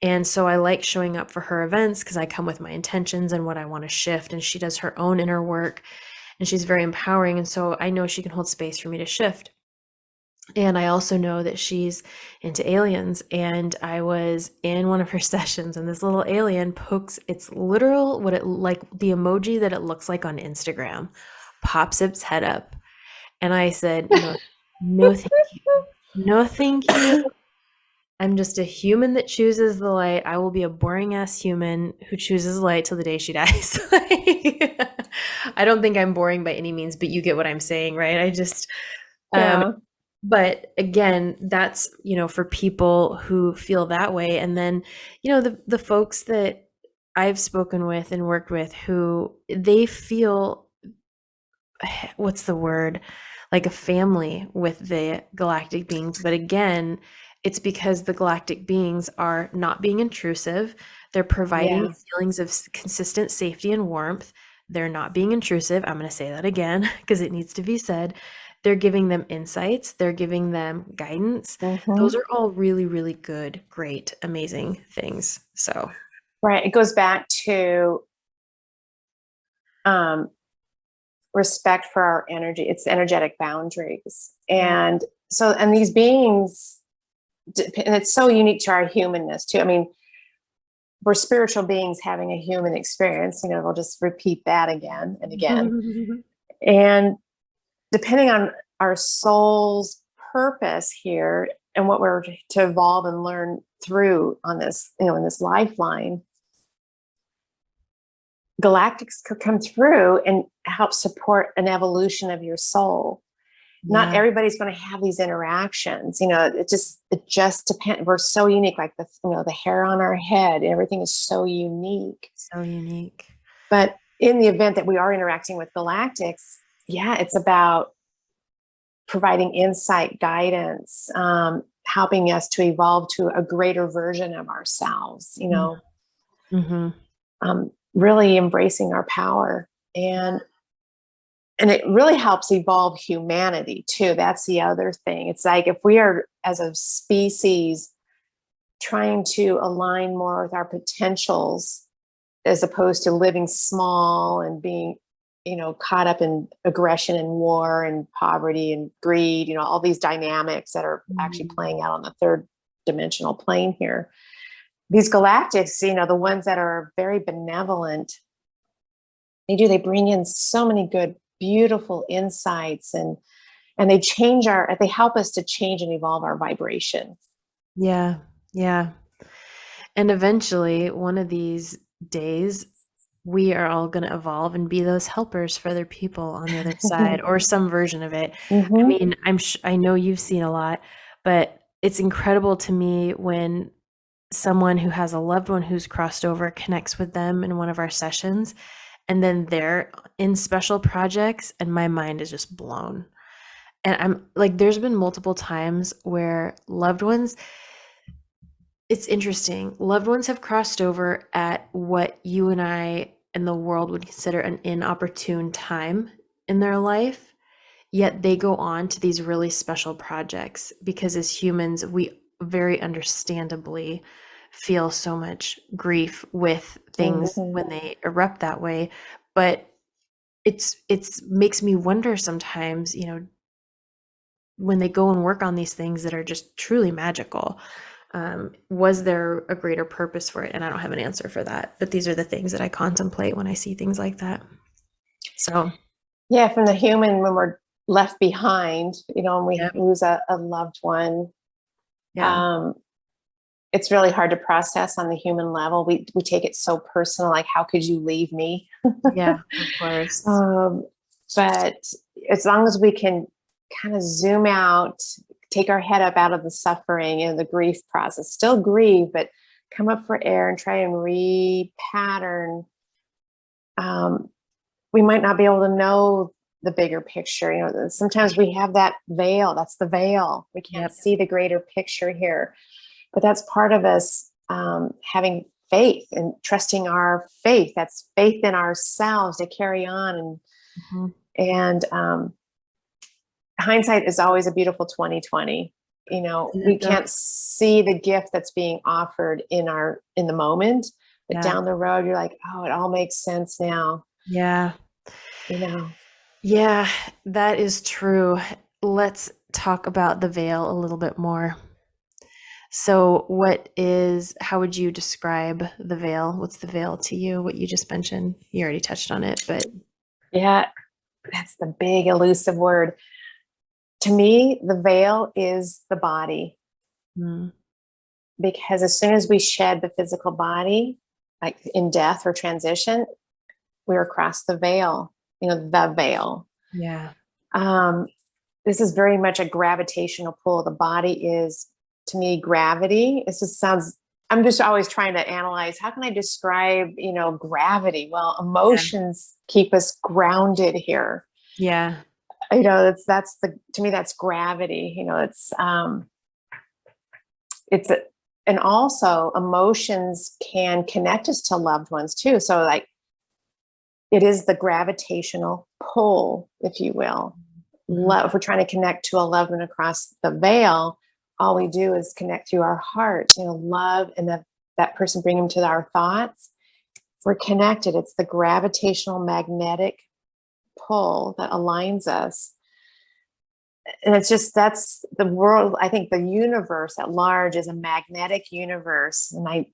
And so I like showing up for her events because I come with my intentions and what I want to shift. And she does her own inner work, and she's very empowering. And so I know she can hold space for me to shift. And I also know that she's into aliens. And I was in one of her sessions, and this little alien pokes its literal, what it like the emoji that it looks like on Instagram, pops its head up. And I said, no, no, thank you. No, thank you. I'm just a human that chooses the light. I will be a boring ass human who chooses light till the day she dies. I don't think I'm boring by any means, but you get what I'm saying, right? Um, Yeah. but again, that's, for people who feel that way. And then, the folks that I've spoken with and worked with who they feel, what's the word, like a family with the galactic beings. But again, it's because the galactic beings are not being intrusive. They're providing Yeah. feelings of consistent safety and warmth. They're not being intrusive. I'm going to say that again because it needs to be said. They're giving them insights. They're giving them guidance. Those Hmm. are all really, really good, great, amazing things. So, Right. It goes back to um, respect for our energy. It's energetic boundaries. yeah. And so, and these beings, and it's so unique to our humanness too. I mean, we're spiritual beings having a human experience. We'll just repeat that again and again. And depending on our soul's purpose here and what we're to evolve and learn through on this, in this lifeline, galactics could come through and help support an evolution of your soul. Not Yeah. everybody's going to have these interactions. It just depends. We're so unique, like the hair on our head, everything is so unique. So unique. But in the event that we are interacting with galactics, yeah, it's about providing insight, guidance, helping us to evolve to a greater version of ourselves, Mm-hmm. really embracing our power. And it really helps evolve humanity too. That's the other thing. It's like if we are, as a species, trying to align more with our potentials as opposed to living small and being, caught up in aggression and war and poverty and greed, all these dynamics that are actually playing out on the third dimensional plane here. These galactics, the ones that are very benevolent, they bring in so many good, beautiful insights, and they help us to change and evolve our vibration. Yeah. Yeah. And eventually, one of these days, we are all going to evolve and be those helpers for other people on the other side, or some version of it. I Mm-hmm. mean, I know you've seen a lot, but it's incredible to me when someone who has a loved one who's crossed over connects with them in one of our sessions, and then they're in special projects, and my mind is just blown. And I'm like, there's been multiple times where loved ones, it's interesting. Loved ones have crossed over at what you and I and the world would consider an inopportune time in their life, yet they go on to these really special projects because as humans, we very understandably feel so much grief with things Mm-hmm. when they erupt that way. But it's makes me wonder sometimes, when they go and work on these things that are just truly magical, was there a greater purpose for it? And I don't have an answer for that, but these are the things that I contemplate when I see things like that. So, Yeah, from the human, when we're left behind, and we yeah, lose a loved one, yeah, um, it's really hard to process on the human level. We take it so personal, like, how could you leave me? yeah, of course. um, but as long as we can kind of zoom out, take our head up out of the suffering and the grief process, still grieve, but come up for air and try and repattern, um, we might not be able to know the bigger picture. Sometimes we have that veil. That's the veil. We can't Yep. see the greater picture here. But that's part of us having faith and trusting our faith. That's faith in ourselves to carry on. And hindsight is always a beautiful 2020. We can't see the gift that's being offered in the moment, but down the road, you're like, oh, it all makes sense now. Yeah. Yeah, that is true. Let's talk about the veil a little bit more. So how would you describe the veil? What's the veil to you? What you just mentioned? You already touched on it, but. Yeah, that's the big elusive word. To me, the veil is the body. Because as soon as we shed the physical body, like in death or transition, we're across the veil, the veil. Yeah. This is very much a gravitational pull. The body is, to me, gravity. I'm just always trying to analyze, how can I describe, gravity? Well, emotions keep us grounded here. Yeah. To me, that's gravity. And also emotions can connect us to loved ones too. So like, it is the gravitational pull, if you will. Love, if we're trying to connect to a loved one across the veil, all we do is connect through our heart, love, and that person bring them to our thoughts. We're connected. It's the gravitational magnetic pull that aligns us. And that's the world. I think the universe at large is a magnetic universe. And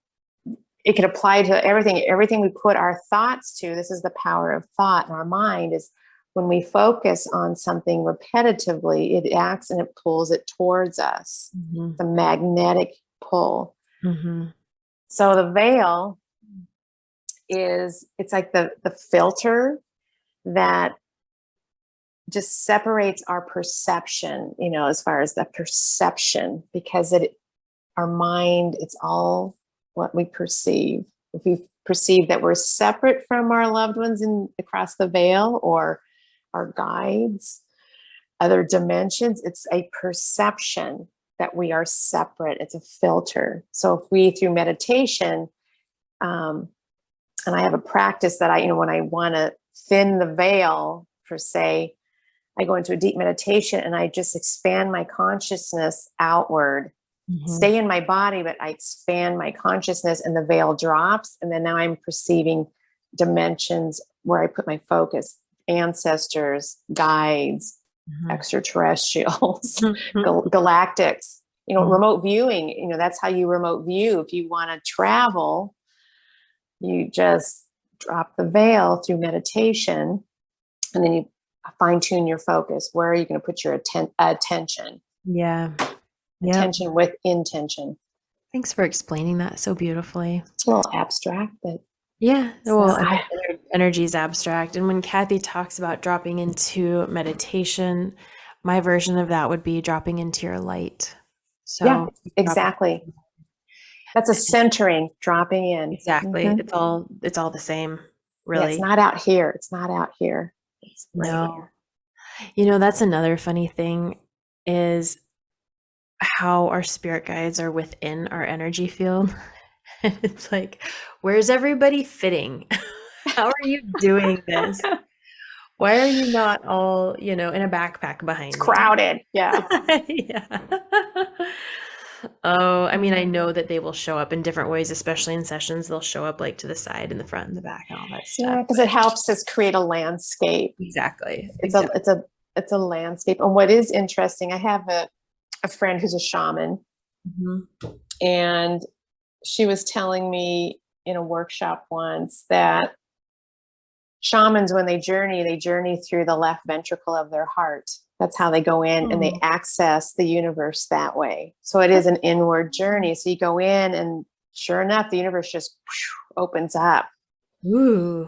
it could apply to everything we put our thoughts to. This is the power of thought in our mind, is when we focus on something repetitively, it acts and it pulls it towards us. The magnetic pull. So the veil it's like the filter that just separates our perception, as far as the perception, because our mind, it's all what we perceive. If we perceive that we're separate from our loved ones across the veil, or our guides, other dimensions, it's a perception that we are separate. It's a filter. So if we, through meditation, and I have a practice that when I want to thin the veil, per se, I go into a deep meditation and I just expand my consciousness outward, stay in my body, but I expand my consciousness and the veil drops. And then now I'm perceiving dimensions where I put my focus, ancestors, guides, extraterrestrials, galactics, remote viewing, that's how you remote view. If you want to travel, you just drop the veil through meditation, and then you fine tune your focus. Where are you going to put your attention? Yeah. Attention with intention. Thanks for explaining that so beautifully. It's a little abstract, but yeah. Well, energy is abstract. And when Cathy talks about dropping into meditation, my version of that would be dropping into your light. So yeah, exactly. That's a centering, dropping in. Exactly. It's all the same, really. Yeah, it's not out here. It's not out here. It's right here. That's another funny thing, is how our spirit guides are within our energy field. It's like, where's everybody fitting? How are you doing this? Why are you not all, in a backpack behind It's crowded. Yeah. Yeah. Oh, I mean, I know that they will show up in different ways, especially in sessions. They'll show up like to the side and the front and the back and all that stuff. Yeah, because it helps us create a landscape. Exactly. It's a landscape. And what is interesting, I have a friend who's a shaman, and she was telling me in a workshop once that shamans, when they journey through the left ventricle of their heart. That's how they go in and they access the universe that way. So it is an inward journey. So you go in and sure enough, the universe just opens up. Ooh.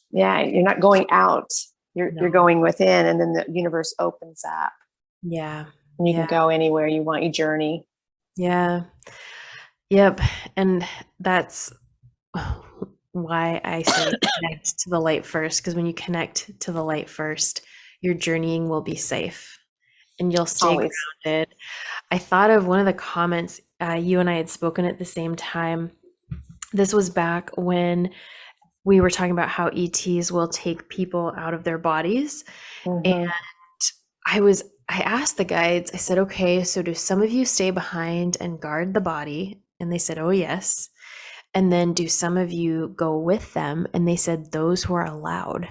Yeah. You're not going out. You're going within, and then the universe opens up. Yeah. And you can go anywhere you want. You journey. Yeah. Yep. And that's why I say connect to the light first, because when you connect to the light first, your journeying will be safe and you'll stay grounded. I thought of one of the comments you and I had spoken at the same time. This was back when we were talking about how ETs will take people out of their bodies. And Mhm. I asked the guides, I said, okay, so do some of you stay behind and guard the body? And they said, oh, yes. And then do some of you go with them? And they said, those who are allowed.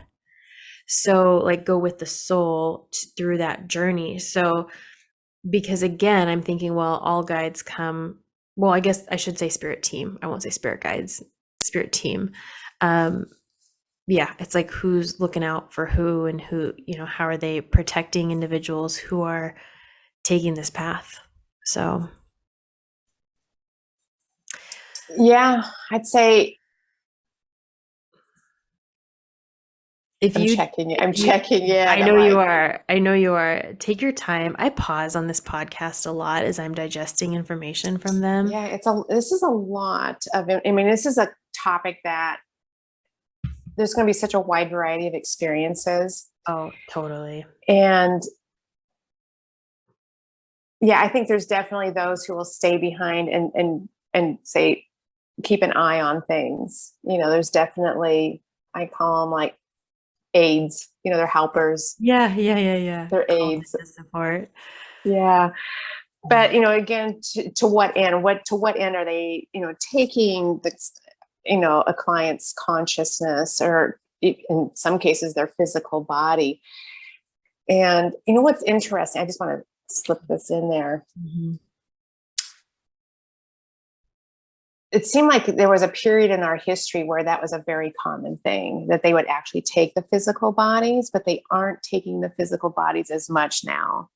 So, like, go with the soul through that journey. So, because again, I'm thinking, well, all guides come, well, I guess I should say spirit team. I won't say spirit guides, spirit team. Um, yeah, it's like who's looking out for who and who, how are they protecting individuals who are taking this path. So, Yeah, I'd say if I'm you, checking it. if I'm you, checking it. I I'm know you like, are. I know you are. Take your time. I pause on this podcast a lot as I'm digesting information from them. yeah, this is a lot of, I mean, this is a topic that there's going to be such a wide variety of experiences. Oh, totally. And yeah, I think there's definitely those who will stay behind and say, keep an eye on things. There's definitely, I call them like aides, they're helpers, Yeah, yeah, yeah, yeah. they're Called aides. into support. Yeah. But, again, to what end, to what end are they, taking a client's consciousness, or in some cases their physical body. And what's interesting, I just want to slip this in there. Mm-hmm. It seemed like there was a period in our history where that was a very common thing, that they would actually take the physical bodies, but they aren't taking the physical bodies as much now.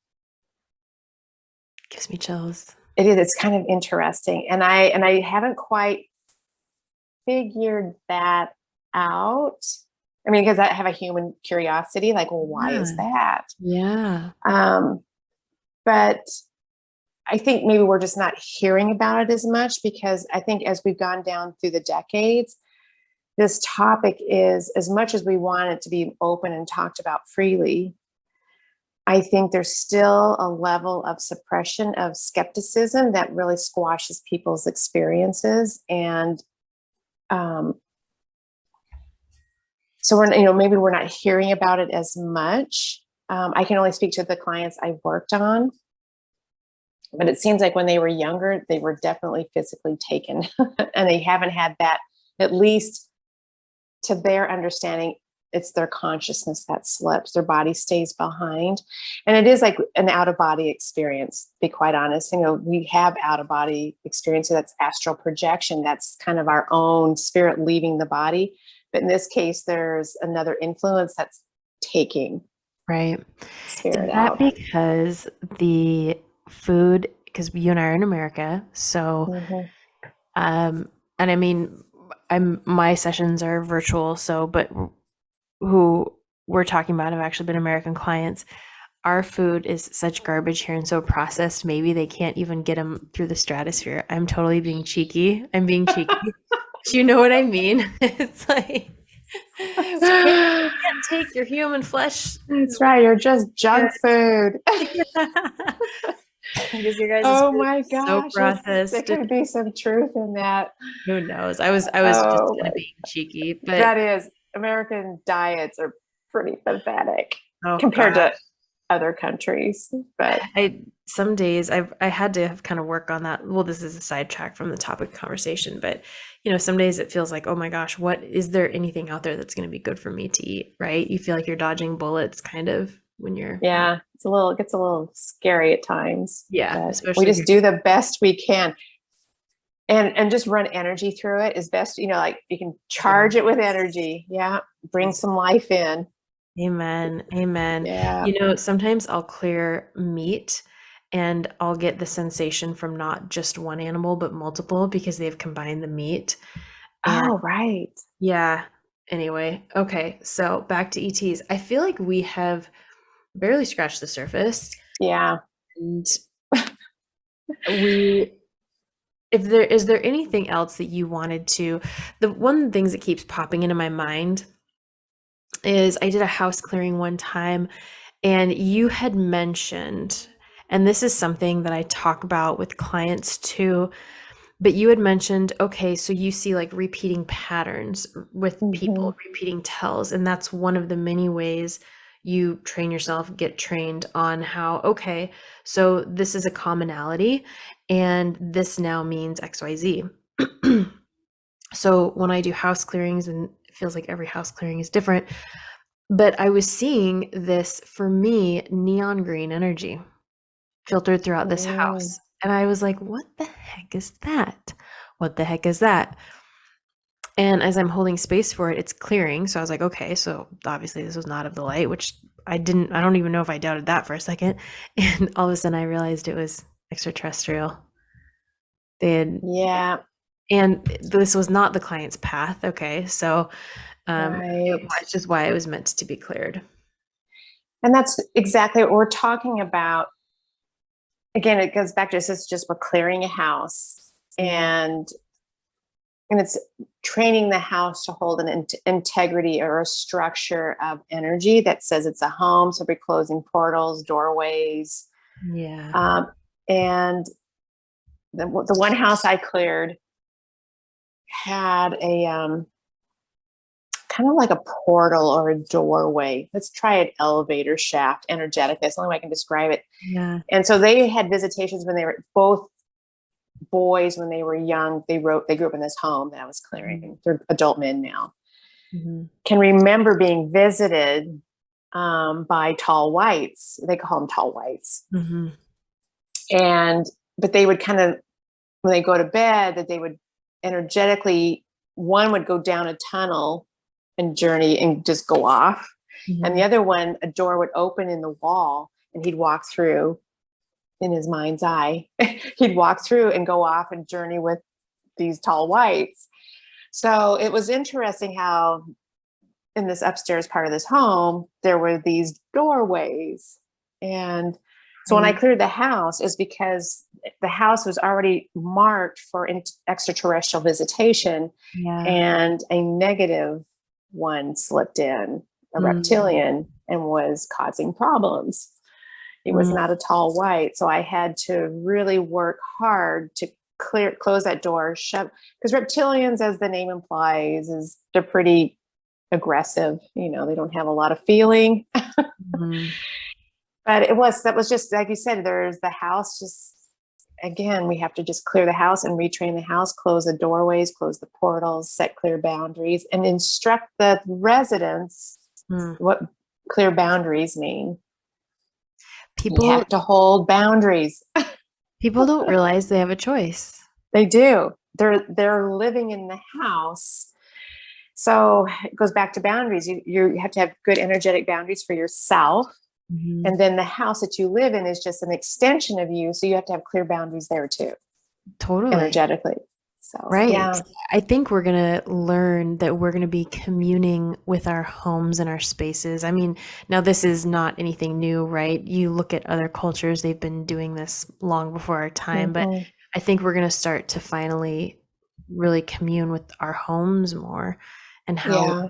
Gives me chills. It is. It's kind of interesting. And I haven't quite figured that out. I mean, because I have a human curiosity, like, well, why is that? Yeah. But I think maybe we're just not hearing about it as much, because I think as we've gone down through the decades, this topic is, as much as we want it to be open and talked about freely, I think there's still a level of suppression, of skepticism, that really squashes people's experiences. And so maybe we're not hearing about it as much. I can only speak to the clients I've worked on, but it seems like when they were younger, they were definitely physically taken, and they haven't had that, at least to their understanding. It's their consciousness that slips, their body stays behind. And it is like an out-of-body experience, to be quite honest. We have out-of-body experiences. That's astral projection. That's kind of our own spirit leaving the body. But in this case, there's another influence that's taking Right. spirit Is that out. because the food, because you and I are in America, so and I mean, my sessions are virtual, so but who we're talking about have actually been American clients. Our food is such garbage here and so processed, maybe they can't even get them through the stratosphere. I'm totally being cheeky. I'm being cheeky. Do you know what I mean? It's like, we can't take your human flesh. That's right. You're just junk food. Because your guys' Oh food my is so gosh. There processed. could be some truth in that. Who knows? I was just Oh, kind of being cheeky, but that is, American diets are pretty pathetic oh compared god. to other countries. But Some days I had to have kind of work on that. Well, this is a sidetrack from the topic of conversation, but some days it feels like, oh my gosh, what is there anything out there that's going to be good for me to eat, right? You feel like you're dodging bullets kind of when you're yeah, it gets a little scary at times. yeah, But especially we if just do the best we can. And just run energy through it is best. Like you can charge it with energy. Yeah. Bring some life in. Amen. Amen. Yeah. Sometimes I'll clear meat and I'll get the sensation from not just one animal, but multiple because they've combined the meat. And Oh, right. yeah, anyway, okay. So back to ETs. I feel like we have barely scratched the surface. Yeah. And is there anything else that you wanted to, the one of the things that keeps popping into my mind is I did a house clearing one time and you had mentioned, And this is something that I talk about with clients too. But you had mentioned, okay, so you see like repeating patterns with Mhm. people, repeating tells, and that's one of the many ways you train yourself, get trained on how, okay, so this is a commonality, and this now means XYZ. So when I do house clearings, and it feels like every house clearing is different, but I was seeing this, for me, neon green energy filtered throughout this Mm. house. And I was like, what the heck is that? What the heck is that? And as I'm holding space for it, it's clearing. So I was like, okay, so obviously this was not of the light, which I don't even know if I doubted that for a second. And all of a sudden I realized it was extraterrestrial. They had, Yeah, and this was not the client's path. Okay. So, right. it's just why it was meant to be cleared. And that's exactly what we're talking about. Again, it goes back to this is just we're clearing a house, Yeah. and it's training the house to hold an integrity or a structure of energy that says it's a home. So we're closing portals, doorways. Yeah. And the one house I cleared had a kind of like a portal or a doorway. Let's try an elevator shaft energetic. That's the only way I can describe it. Yeah. And so they had visitations when they were both boys when they were young. They grew up in this home that I was Mhm. clearing. They're adult men now. Mhm. Can remember being visited by tall whites. They call them tall whites. Mhm. And but they would kind of when they go to bed that they would energetically one would go down a tunnel and journey and just go off, and the Mhm. other one a door would open in the wall and he'd walk through in his mind's eye. He'd walk through and go off and journey with these tall whites. So it was interesting how in this upstairs part of this home there were these doorways. And so when I Right. cleared the house is because the house was already marked for extraterrestrial visitation, Yeah. and a negative one slipped in, a Mm. reptilian, and was causing problems. He was Mm. not a tall white. So I had to really work hard to close that door, shut, because reptilians, as the name implies, is they're pretty aggressive. They don't have a lot of feeling. Mhm. But that was just like you said, there's the house. Just again, we have to just clear the house and retrain the house, close the doorways, close the portals, set clear boundaries, and instruct the residents Mm. what clear boundaries mean. You People have to hold boundaries. people don't realize they have a choice. They do. They're living in the house. So it goes back to boundaries. You have to have good energetic boundaries for yourself. Mhm. And then the house that you live in is just an extension of you. So you have to have clear boundaries there too, Totally. energetically. So Right. yeah. I think we're going to learn that we're going to be communing with our homes and our spaces. I mean, now this is not anything new, right? You look at other cultures, they've been doing this long before our time, but Mhm. I think we're going to start to finally really commune with our homes more and how we Yeah,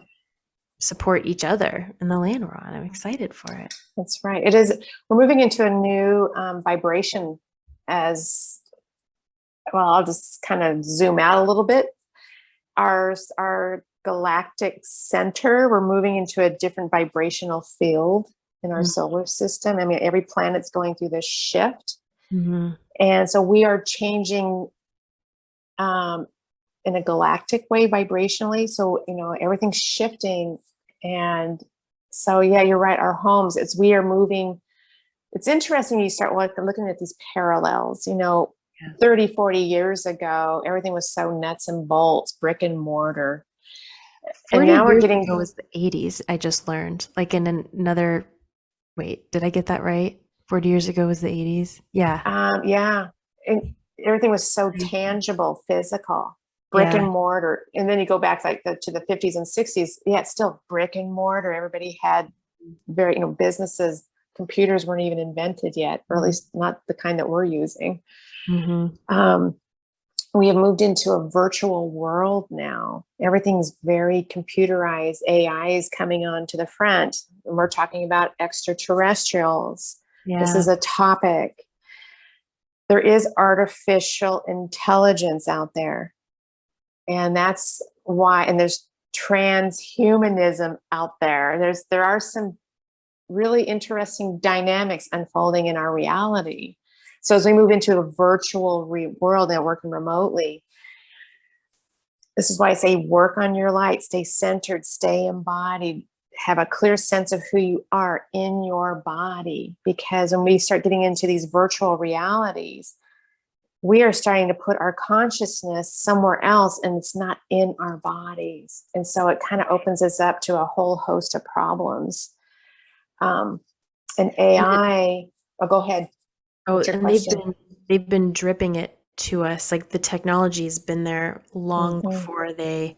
support each other in the land we're on. I'm excited for it. that's right. It is. We're moving into a new vibration as well. I'll just kind of zoom out a little bit. Our galactic center, we're moving into a different vibrational field in our solar system. I mean, every planet's going through this shift. Mm-hmm. And so we are changing um, in a galactic way vibrationally. So, everything's shifting. And so, yeah, you're right. Our homes, we are moving. It's interesting. You start looking at these parallels, Yeah. 30, 40 years ago, everything was so nuts and bolts, brick and mortar. And 40 now we're years getting, ago was the 80s, I just learned. Like in another, wait, did I get that right? 40 years ago was the 80s? Yeah. yeah, and everything was so Crazy. tangible, physical, brick Yeah. and mortar. And then you go back like to the 50s and 60s. Yeah, it's still brick and mortar. Everybody had very, businesses, computers weren't even invented yet, or at least not the kind that we're using. Mm-hmm. Um, we have moved into a virtual world now. Everything's very computerized. AI is coming on to the front. And we're talking about extraterrestrials. This Yeah. is a topic. there is artificial intelligence out there. And that's why, and there's transhumanism out there. There are some really interesting dynamics unfolding in our reality. So as we move into a virtual world and working remotely, this is why I say work on your light, stay centered, stay embodied, have a clear sense of who you are in your body. Because when we start getting into these virtual realities, we are starting to put our consciousness somewhere else, and it's not in our bodies. And so it kind of opens us up to a whole host of problems. And AI, oh, go ahead. Oh, What's your and question? they've been dripping it to us. Like the technology's been there long Mm-hmm. before they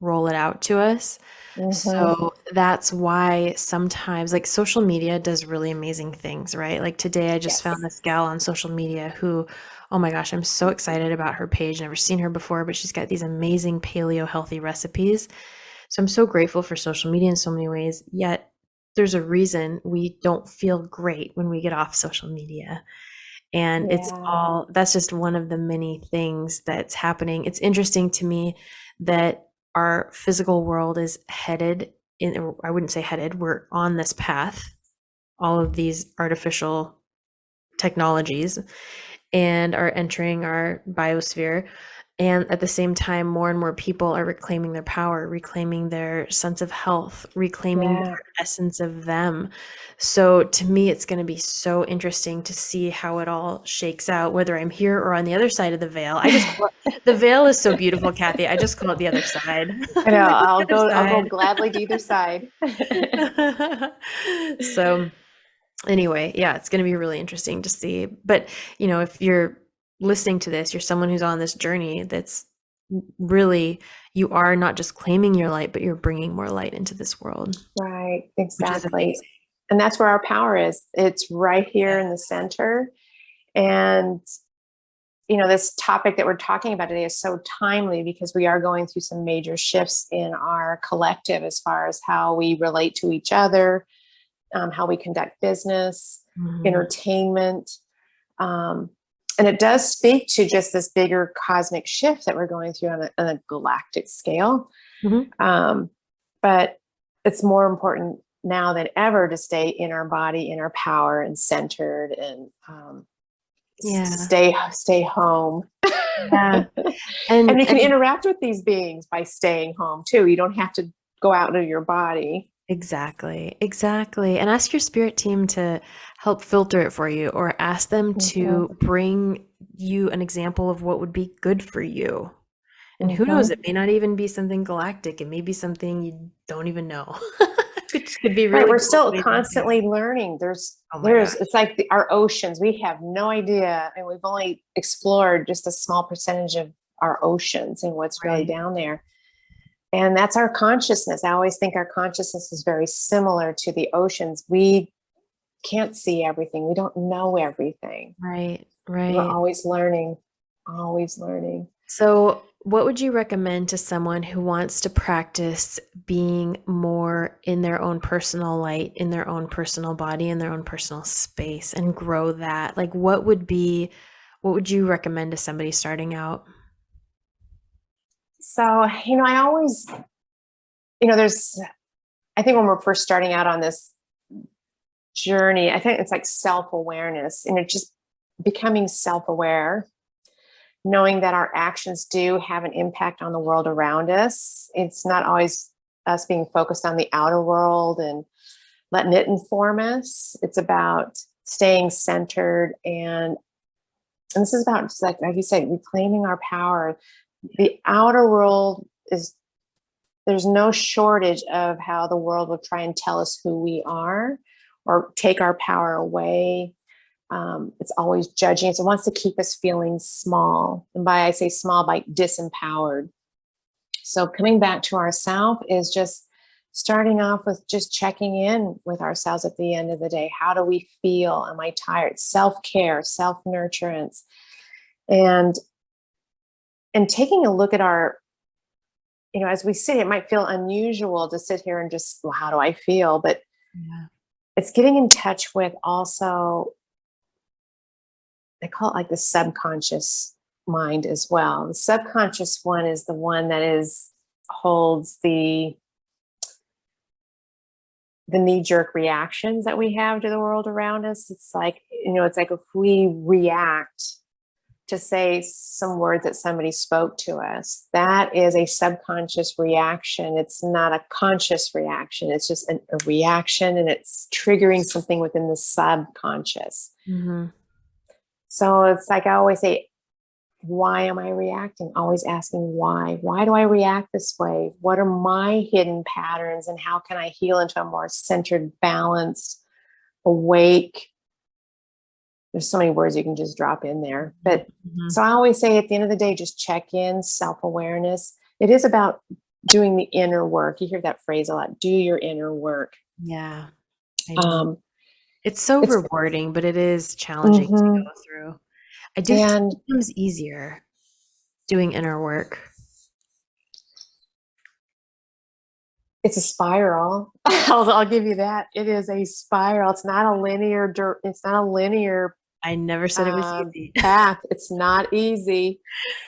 roll it out to us. Mm-hmm. So that's why sometimes like social media does really amazing things, right? Like today I just found Yes. this gal on social media who, oh my gosh, I'm so excited about her page. Never seen her before, but she's got these amazing paleo healthy recipes. So I'm so grateful for social media in so many ways. Yet there's a reason we don't feel great when we get off social media. And it's Yeah. all that's just one of the many things that's happening. It's interesting to me that our physical world is headed in, or I wouldn't say headed, we're on this path, all of these artificial technologies and are entering our biosphere. And at the same time, more and more people are reclaiming their power, reclaiming their sense of health, reclaiming Yeah. their essence of them. So to me, it's going to be so interesting to see how it all shakes out, whether I'm here or on the other side of the veil. I just call it, the veil is so beautiful, Kathy. I just call it the other side. I know. I'm like, "What's the I'll go other gladly to either side. side?" So anyway, yeah, it's going to be really interesting to see. But, if you're listening to this, you're someone who's on this journey that's really, you are not just claiming your light, but you're bringing more light into this world, Right, which is exactly. amazing. And that's where our power is. It's right here Yeah. in the center. And, this topic that we're talking about today is so timely because we are going through some major shifts in our collective as far as how we relate to each other, how we conduct business, Mhm. entertainment. Um, and it does speak to just this bigger cosmic shift that we're going through on a galactic scale. Mhm. Um, but it's more important now than ever to stay in our body, in our power, and centered, and Yeah. stay home. Yeah. And you can And interact with these beings by staying home too. You don't have to go out of your body. exactly. Exactly. And ask your spirit team to help filter it for you, or ask them to Mm-hmm. bring you an example of what would be good for you. And who knows, Mm-hmm. it may not even be something galactic. It may be something you don't even know. Which could be Right, really we're cool, still amazing too. constantly learning. Oh my There's gosh. it's like our oceans. We have no idea, and we've only explored just a small percentage of our oceans and what's really Right. down there. And that's our consciousness. I always think our consciousness is very similar to the oceans. We can't see everything. We don't know everything. Right. We're Right. always learning, always learning. So, what would you recommend to someone who wants to practice being more in their own personal light, in their own personal body, in their own personal space, and grow that? Like, what would you recommend to somebody starting out? So, I always, there's, I think when we're first starting out on this journey, I think it's like self awareness, and it's just becoming self aware, knowing that our actions do have an impact on the world around us. It's not always us being focused on the outer world and letting it inform us. It's about staying centered, and this is about, just like you said, reclaiming our power. The outer world is, there's no shortage of how the world will try and tell us who we are or take our power away. It's always judging us. It wants to keep us feeling small. And by I say small, by disempowered. So coming back to ourself is just starting off with just checking in with ourselves at the end of the day. How do we feel? Am I tired? Self-care, self-nurturance, and taking a look at our, as we sit, it might feel unusual to sit here and just, well, how do I feel? But Yeah. it's getting in touch with also I call it like the subconscious mind as well. The subconscious one is the one that holds the knee-jerk reactions that we have to the world around us. It's like, it's like if we react to say some words that somebody spoke to us, that is a subconscious reaction. It's not a conscious reaction. It's just a reaction, and it's triggering something within the subconscious. Mm-hmm. So it's like I always say, why am I reacting? Always asking why. Why do I react this way? What are my hidden patterns, and how can I heal into a more centered, balanced, awake? There's so many words you can just drop in there. But so I always say at the end of the day, just check in, self-awareness. It is about doing the inner work. You hear that phrase a lot, do your inner work. Yeah. I know. It's so rewarding, but it is challenging to go through. I do think it becomes easier doing inner work. It's a spiral. I'll give you that. It is a spiral. It's not a linear. I never said it was easy. Path. It's not easy.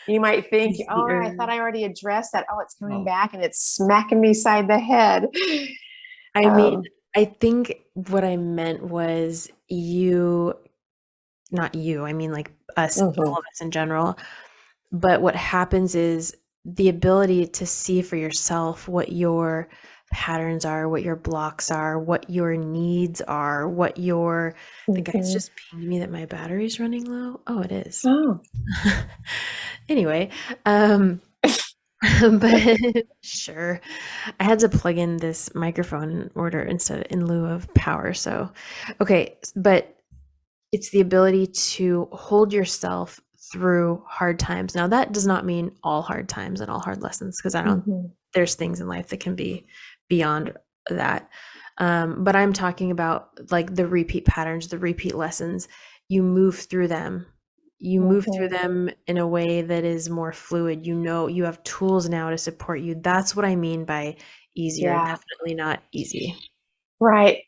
You might think, oh, I thought I already addressed that. Oh, it's coming back and it's smacking me side the head. I mean, I think what I meant was not you, I mean like us, all of us in general. But what happens is the ability to see for yourself what your patterns are, what your blocks are, what your needs are, what your, the guy's just pinged me that my battery's running low. Oh, it is. Oh. Anyway, but sure. I had to plug in this microphone in lieu of power. So, okay. But it's the ability to hold yourself through hard times. Now, that does not mean all hard times and all hard lessons, because there's things in life that can be beyond that. But I'm talking about like the repeat patterns, the repeat lessons. You move through them. You move through them in a way that is more fluid. You have tools now to support you. That's what I mean by easier. Yeah. Definitely not easy. Right.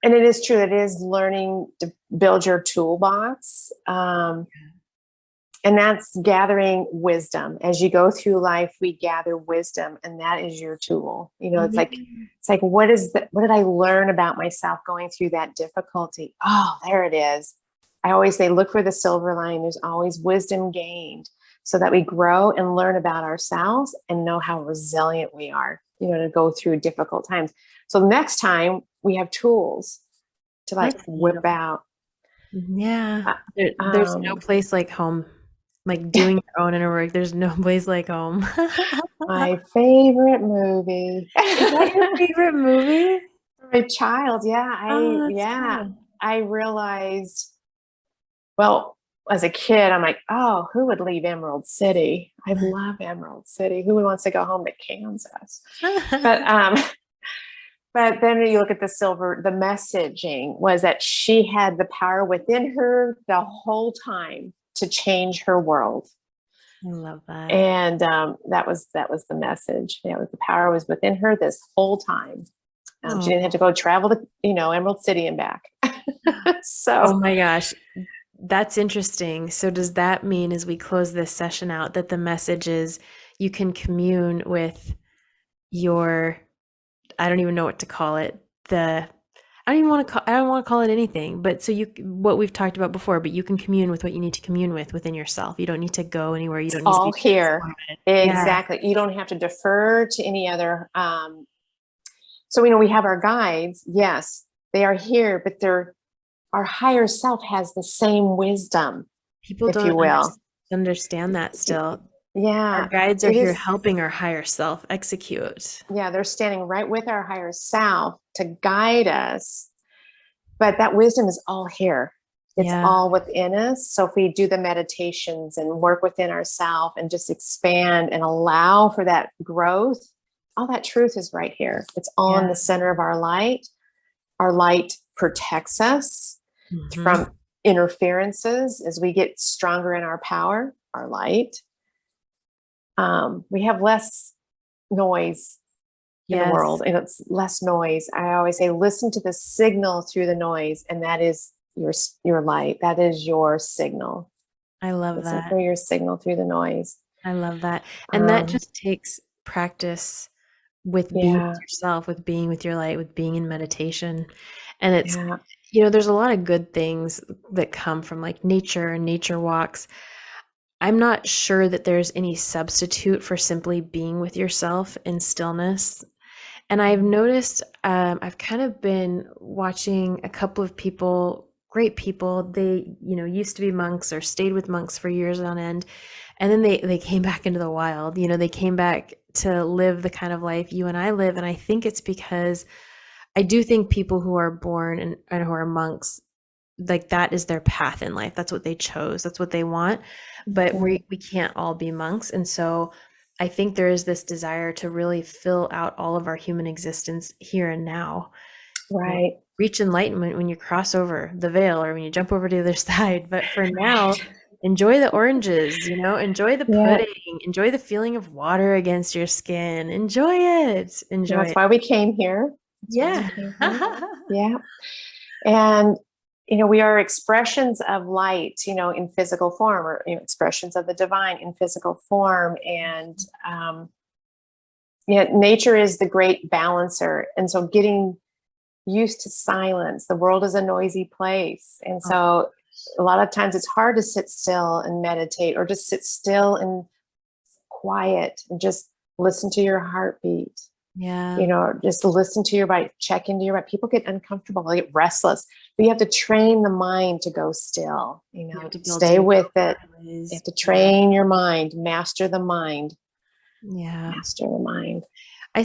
And it is true. It is learning to build your toolbox. And that's gathering wisdom. As you go through life, we gather wisdom, and that is your tool. It's like, what did I learn about myself going through that difficulty? Oh, there it is. I always say, look for the silver lining. There's always wisdom gained, so that we grow and learn about ourselves and know how resilient we are, to go through difficult times. So next time we have tools to whip out. Yeah. There's no place like home. Like doing your own inner work. There's no place like home. My favorite movie. Is that your favorite movie? My child, yeah. I realized, well, as a kid, I'm like, oh, who would leave Emerald City? I love Emerald City. Who wants to go home to Kansas? But then you look at the messaging was that she had the power within her the whole time to change her world. I love that. And that was the message. The power was within her this whole time. She didn't have to go travel to, Emerald City and back. So, oh my gosh, that's interesting. So does that mean, as we close this session out, that the message is you can commune with your, I don't even know what to call it. I don't want to call it anything, but so what we've talked about before, but you can commune with what you need to commune with within yourself. You don't need to go anywhere. You don't need all to be here. Exactly. Yeah. You don't have to defer to any other. So, we have our guides. Yes, they are here, but our higher self has the same wisdom. People don't understand that still. Yeah. Our guides are here helping our higher self execute. Yeah, they're standing right with our higher self to guide us. But that wisdom is all here. It's all within us. So if we do the meditations and work within ourselves and just expand and allow for that growth, all that truth is right here. It's all in the center of our light. Our light protects us from interferences as we get stronger in our power, our light. We have less noise in the world, and it's less noise. I always say, listen to the signal through the noise, and that is your light. That is your signal. I love Listen that. for your signal through the noise. I love that. And that Um, just takes practice with being with yeah, yourself, with being with your light, with being in meditation. And it's, yeah, there's a lot of good things that come from like nature and nature walks. I'm not sure that there's any substitute for simply being with yourself in stillness. And I've noticed, I've kind of been watching a couple of people, great people. They, used to be monks or stayed with monks for years on end. And then they came back into the wild. They came back to live the kind of life you and I live. And I think it's because I do think people who are born and who are monks, like that is their path in life. That's what they chose. That's what they want. But mhm, we can't all be monks. And so I think there is this desire to really fill out all of our human existence here and now. right, Reach enlightenment when you cross over the veil or when you jump over to the other side. But for now, right. enjoy the oranges, enjoy the Yeah, pudding, enjoy the feeling of water against your skin. Enjoy it. Enjoy that's it. why we came here. That's why we Yeah. came here. Yeah. And, we are expressions of light, in physical form, or expressions of the divine in physical form. And yeah, nature is the great balancer. And so getting used to silence, the world is a noisy place. And Oh, so a lot of times it's hard to sit still and meditate, or just sit still and quiet and just listen to your heartbeat. yeah. Just listen to your body, check into your body. People get uncomfortable, they get restless, but you have to train the mind to go still, You have to build stay in with it. You pathways. have to Yeah. train your mind, master the mind, Yeah. master the mind. I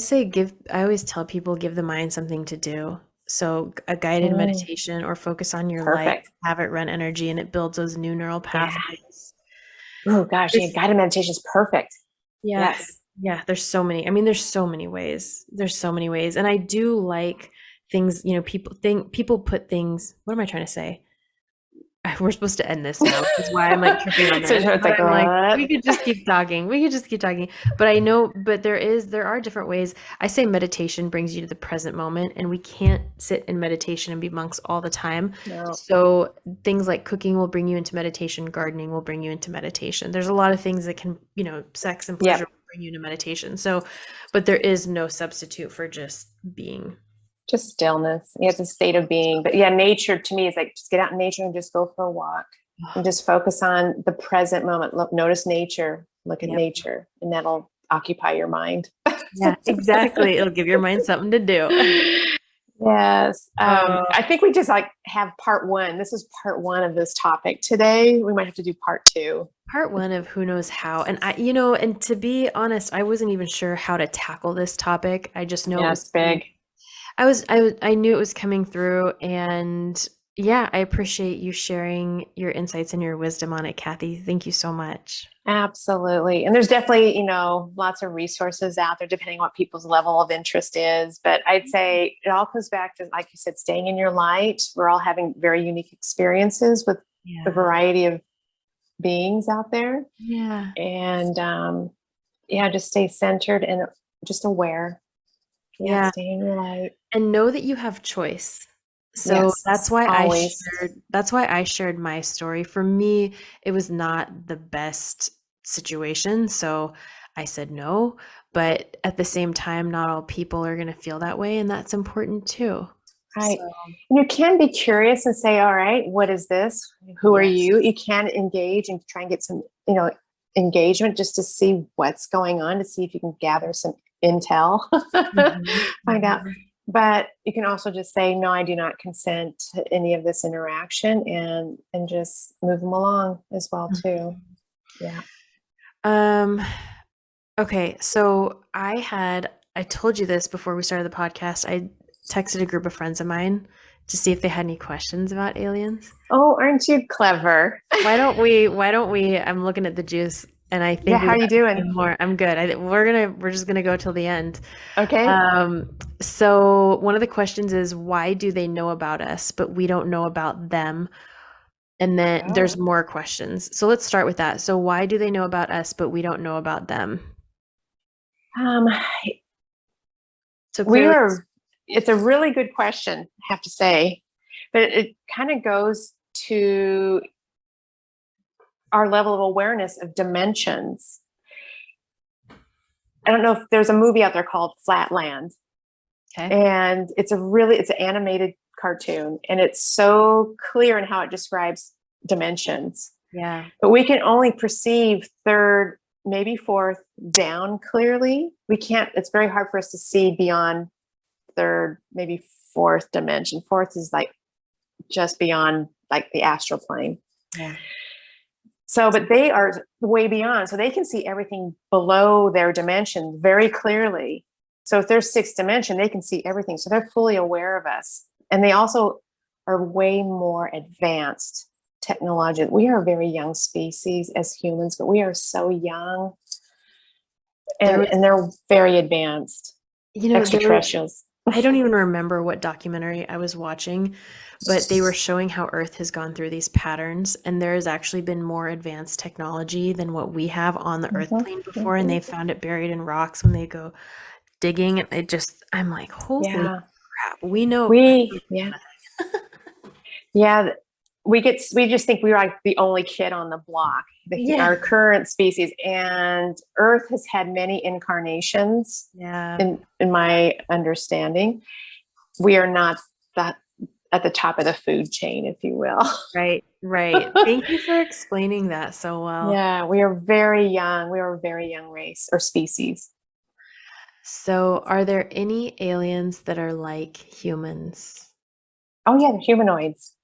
always tell people give the mind something to do. So a guided Mm, meditation or focus on your light, perfect. have it run energy and it builds those new neural Yeah. pathways. Oh gosh, yeah, There's, guided meditation is perfect. yeah. Yes. Yeah. There's so many. I mean, there's so many ways. There's so many ways. And I do like things, people put things, what am I trying to say? We're supposed to end this now, which is why I'm like tripping on So this. it's But like I'm like, what? we could just keep talking. We could just keep talking. But I know, but there are different ways. I say meditation brings you to the present moment, and we can't sit in meditation and be monks all the time. No. So things like cooking will bring you into meditation, gardening will bring you into meditation. There's a lot of things that can, sex and pleasure Yep. will bring you into meditation. So, but there is no substitute for just being. Just stillness. Yeah, it's a state of being. But yeah, nature to me is like just get out in nature and just go for a walk and just focus on the present moment. Look, notice nature, look at Yep. nature, and that'll occupy your mind. Yeah, exactly. It'll give your mind something to do. Yes. Uh, I think we just like have part one. This is part one of this topic. Today, we might have to do part two. Part one of who knows how. And and to be honest, I wasn't even sure how to tackle this topic. I just know it Yeah, was it's big. I knew it was coming through. And yeah, I appreciate you sharing your insights and your wisdom on it, Cathy. Thank you so much. Absolutely. And there's definitely, lots of resources out there depending on what people's level of interest is. But I'd say it all comes back to, like you said, staying in your light. We're all having very unique experiences with a Yeah. variety of beings out there. Yeah. And yeah, just stay centered and just aware. Yeah, Yeah. stay in your light. And know that you have choice. So Yes, always. that's why I shared my story. For me, it was not the best situation, so I said no, but at the same time, not all people are going to feel that way, and that's important too. Right. So, You can be curious and say, all right, what is this? Who are yes. you? You can engage and try and get some, engagement just to see what's going on, to see if you can gather some intel, Mhm, find out. mhm. But you can also just say, no, I do not consent to any of this interaction, and just move them along as well too. Mhm. Yeah. Um, okay, so I told you this before we started the podcast. I texted a group of friends of mine to see if they had any questions about aliens. Oh, aren't you clever? Why don't we I'm looking at the juice and I Yeah. think we How are got you a few doing? more. I'm good. We're just gonna go till the end. Okay. So one of the questions is why do they know about us, but we don't know about them? And then there's Oh. more questions. So let's start with that. So why do they know about us, but we don't know about them? Um, So we clearly, are, it's a really good question, I have to say. But it kind of goes to our level of awareness of dimensions. I don't know if there's a movie out there called Flatland. Okay. And it's an animated cartoon, and it's so clear in how it describes dimensions. Yeah. But we can only perceive third, maybe fourth down clearly. We can't, it's very hard for us to see beyond third, maybe fourth dimension. Fourth is like just beyond like the astral plane. Yeah. So, but they are way beyond. So they can see everything below their dimension very clearly. So if they're sixth dimension, they can see everything. So they're fully aware of us. And they also are way more advanced technologically. We are a very young species as humans, but we are so young. And they're very advanced. Extraterrestrials. I don't even remember what documentary I was watching, but they were showing how Earth has gone through these patterns, and there has actually been more advanced technology than what we have on the Earth plane before, and they found it buried in rocks when they go digging. And I'm like, holy crap, we know. Yeah. We just think we're like the only kid on the block, our current species, and Earth has had many incarnations. In my understanding, we are not at the top of the food chain, if you will. Right. Thank you for explaining that so well. Yeah, we are very young. We are a very young race or species. So, are there any aliens that are like humans? Oh yeah, the humanoids.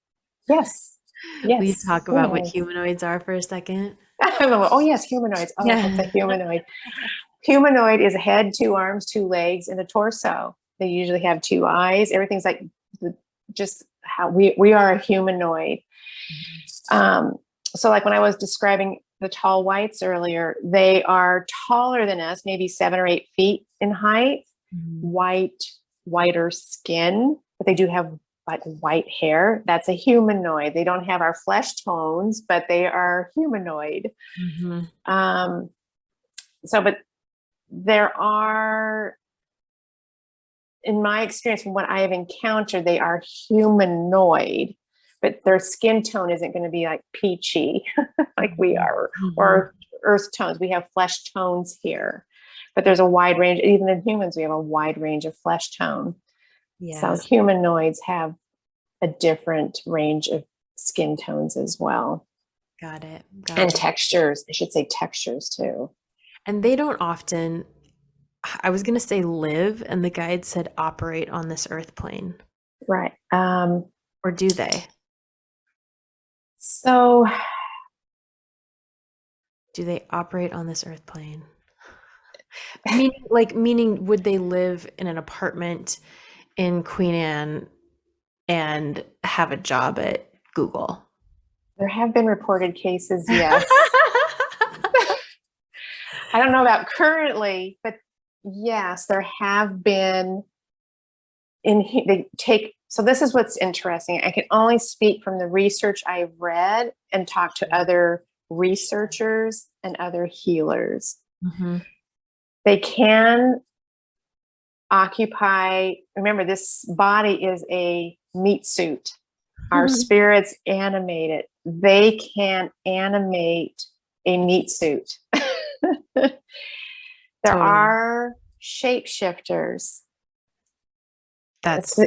Yes. Will you talk about what humanoids are for a second? Oh yes, humanoids. Oh, it's a humanoid. Humanoid is a head, 2 arms, 2 legs, and a torso. They usually have 2 eyes. Everything's like just how we are a humanoid. So like when I was describing the tall whites earlier, they are taller than us, maybe 7 or 8 feet in height, whiter skin, but they do have like white hair. That's a humanoid. They don't have our flesh tones, but they are humanoid. But there are, in my experience, from what I have encountered, they are humanoid, but their skin tone isn't going to be like peachy like we are, or earth tones. We have flesh tones here, but there's a wide range. Even in humans, we have a wide range of flesh tone. So humanoids have a different range of skin tones as well. Got it. And textures. I should say textures too. And they don't often, I was going to say live, and the guide said operate on this earth plane. Right. Or do they? So do they operate on this earth plane? Meaning would they live in an apartment in Queen Anne and have a job at Google? There have been reported cases, yes. I don't know about currently, but yes, there have been. So this is what's interesting. I can only speak from the research I've read and talk to other researchers and other healers. They can occupy, remember, this body is a meat suit. Our spirits animate it. They can animate a meat suit. There are shapeshifters. So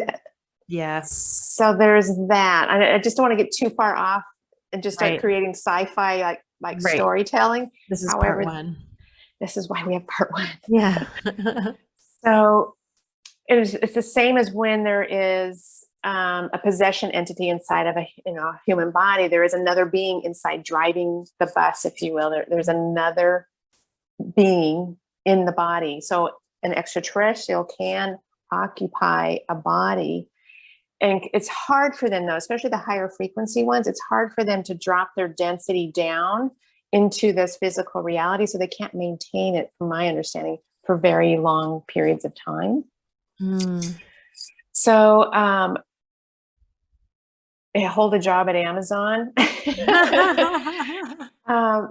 there's that. I just don't want to get too far off and just start creating sci-fi like storytelling. This is part 1. This is why we have part 1. Yeah. So it's the same as when there is a possession entity inside of a human body. There is another being inside driving the bus, if you will. There's another being in the body. So an extraterrestrial can occupy a body, and it's hard for them, though, especially the higher frequency ones. It's hard for them to drop their density down into this physical reality, so they can't maintain it, from my understanding, for very long periods of time. So they hold a job at Amazon.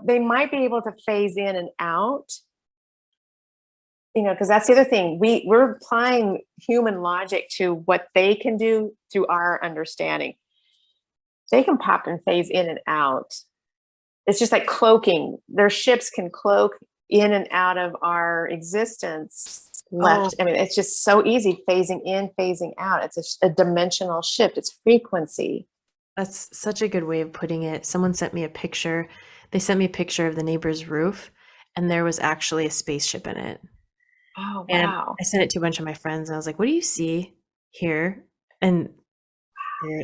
They might be able to phase in and out. because that's the other thing. We're applying human logic to what they can do through our understanding. They can pop and phase in and out. It's just like cloaking. Their ships can cloak in and out of our existence. Left. I mean, it's just so easy, phasing in, phasing out. It's a dimensional shift. It's frequency. That's such a good way of putting it. Someone sent me a picture. They sent me a picture of the neighbor's roof, and there was actually a spaceship in it. Oh, And wow. I sent it to a bunch of my friends, and I was like, "What do you see here?" And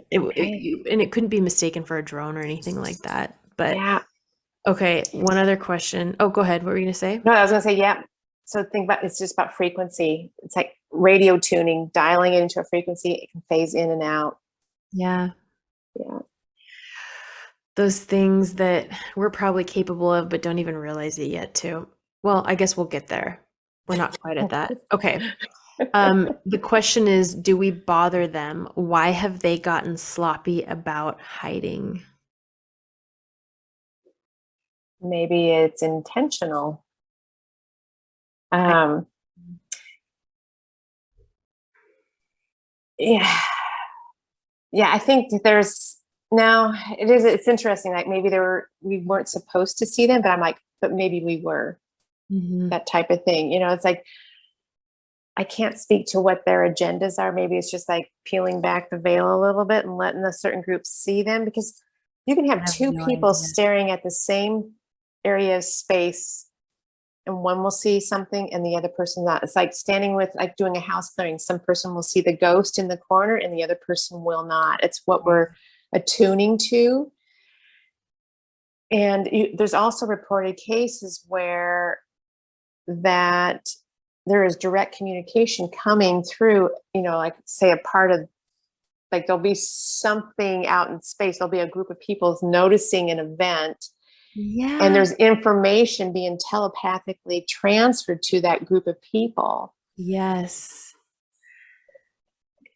it couldn't be mistaken for a drone or anything like that. But Yeah. okay, one other question. Oh, go ahead. What were you gonna say? No, I was going to say, yeah. So think about, it's just about frequency. It's like radio tuning, dialing it into a frequency. It can phase in and out. Yeah. Yeah. Those things that we're probably capable of, but don't even realize it yet, too. Well, I guess we'll get there. We're not quite at that. Okay. The question is, do we bother them? Why have they gotten sloppy about hiding? Maybe it's intentional. Yeah. Yeah, I think there's now it's interesting. Like maybe we weren't supposed to see them, but I'm like, but maybe we were. That type of thing. It's like I can't speak to what their agendas are. Maybe it's just like peeling back the veil a little bit and letting a certain group see them, because you can have two no people idea. staring at the same area of space, and one will see something and the other person not. It's like standing with, like doing a house clearing. Some person will see the ghost in the corner and the other person will not. It's what we're attuning to. And there's also reported cases where that there is direct communication coming through, like say a part of, like there'll be something out in space. There'll be a group of people noticing an event. Yeah. And there's information being telepathically transferred to that group of people. Yes.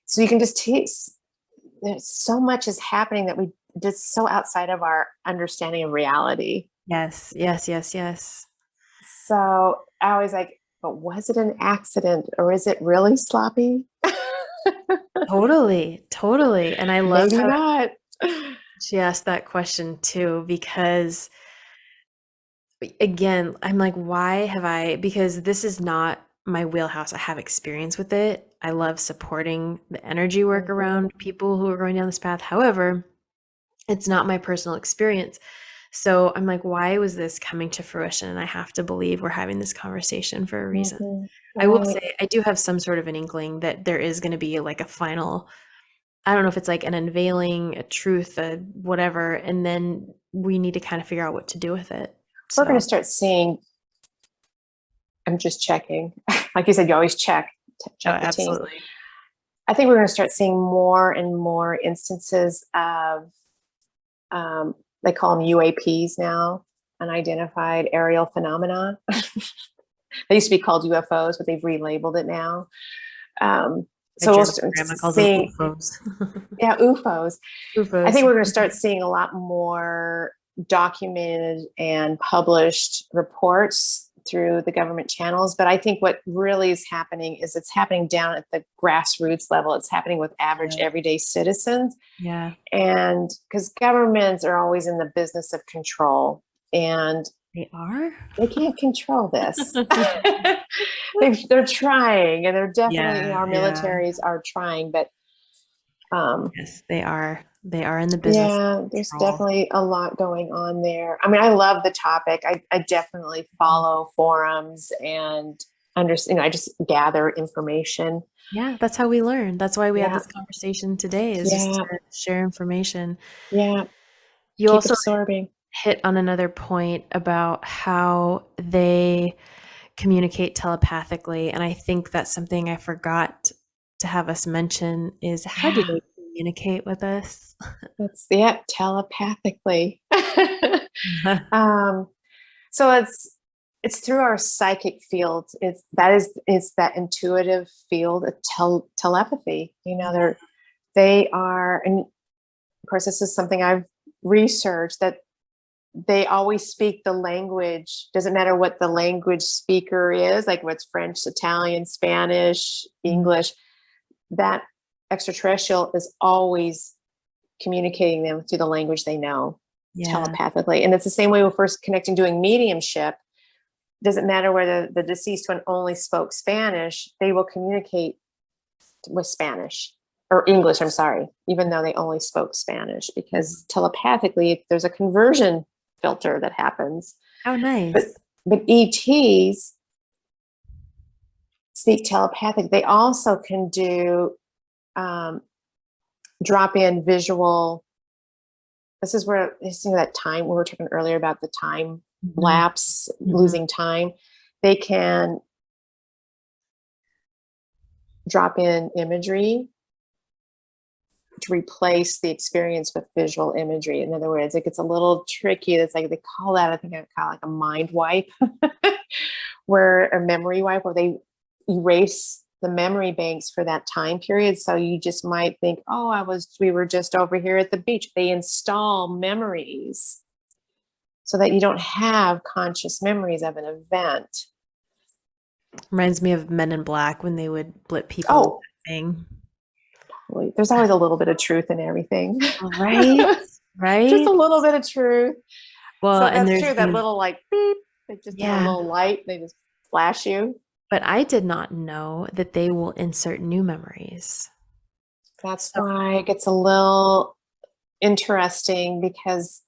So you can just taste, there's so much is happening that we just so outside of our understanding of reality. Yes. Yes. Yes. Yes. So I was like, but was it an accident or is it really sloppy? Totally. Totally. And I love Maybe how not. she asked that question too, because again, I'm like, why have because this is not my wheelhouse. I have experience with it. I love supporting the energy work around people who are going down this path. However, it's not my personal experience. So I'm like, why was this coming to fruition? And I have to believe we're having this conversation for a reason. I will say, I do have some sort of an inkling that there is going to be like a final, I don't know if it's like an unveiling, a truth, a whatever, and then we need to kind of figure out what to do with it. We're going to start seeing, I'm just checking. Like you said, you always check the absolutely. team. I think we're going to start seeing more and more instances of, they call them UAPs now, unidentified aerial phenomena. They used to be called UFOs, but they've relabeled it now. So we'll start seeing UFOs. Yeah, UFOs. UFOs. I think we're going to start seeing a lot more documented and published reports through the government channels. But I think what really is happening is it's happening down at the grassroots level. It's happening with average, everyday citizens. Yeah. And because governments are always in the business of control, and they can't control this. They're trying, and they're definitely, our militaries are trying, but yes, they are in the business. Yeah, there's definitely a lot going on there. I mean, I love the topic. I definitely follow forums and understand, I just gather information. Yeah, that's how we learn. That's why we had this conversation today, is just to share information. Yeah. You Keep also absorbing. hit on another point about how they communicate telepathically. And I think that's something I forgot to have us mention is how do they communicate with us? That's telepathically. So it's through our psychic field. It's that intuitive field of telepathy. They are, and of course, this is something I've researched, that they always speak the language. Doesn't matter what the language speaker is, like what's French, Italian, Spanish, English, that extraterrestrial is always communicating them through the language they know, telepathically. And it's the same way with first connecting, doing mediumship. Doesn't matter whether the deceased one only spoke Spanish, they will communicate with Spanish or English, I'm sorry, even though they only spoke Spanish, because telepathically there's a conversion filter that happens. Oh, nice. But ETs speak telepathic. They also can do drop in visual. This is where that time we were talking earlier about the time lapse, losing time. They can drop in imagery to replace the experience with visual imagery. In other words, it gets a little tricky. It's like they call that, I think I call it like a mind wipe, where a memory wipe, where they erase the memory banks for that time period. So you just might think, oh, we were just over here at the beach. They install memories so that you don't have conscious memories of an event. Reminds me of Men in Black when they would blip people. There's always a little bit of truth in everything. Right. Just a little bit of truth. Well, so and that's true. That little like beep, they just have a little light. They just flash you. But I did not know that they will insert new memories. That's why it gets a little interesting, because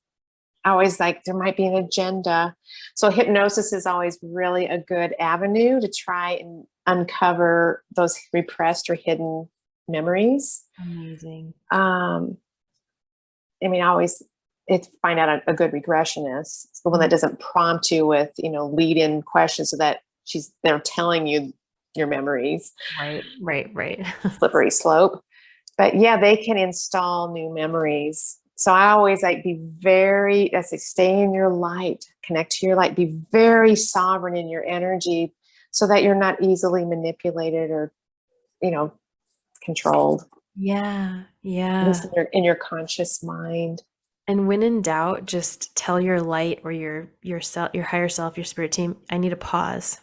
I always like there might be an agenda. So hypnosis is always really a good avenue to try and uncover those repressed or hidden memories. Amazing. I mean, it's find out a good regressionist. It's the one that doesn't prompt you with, lead-in questions so that they're telling you your memories. Right. Slippery slope. But yeah, they can install new memories. So I always like stay in your light, connect to your light, be very sovereign in your energy so that you're not easily manipulated or, controlled. Yeah. At least in your conscious mind. And when in doubt, just tell your light or your higher self, your spirit team, I need a pause.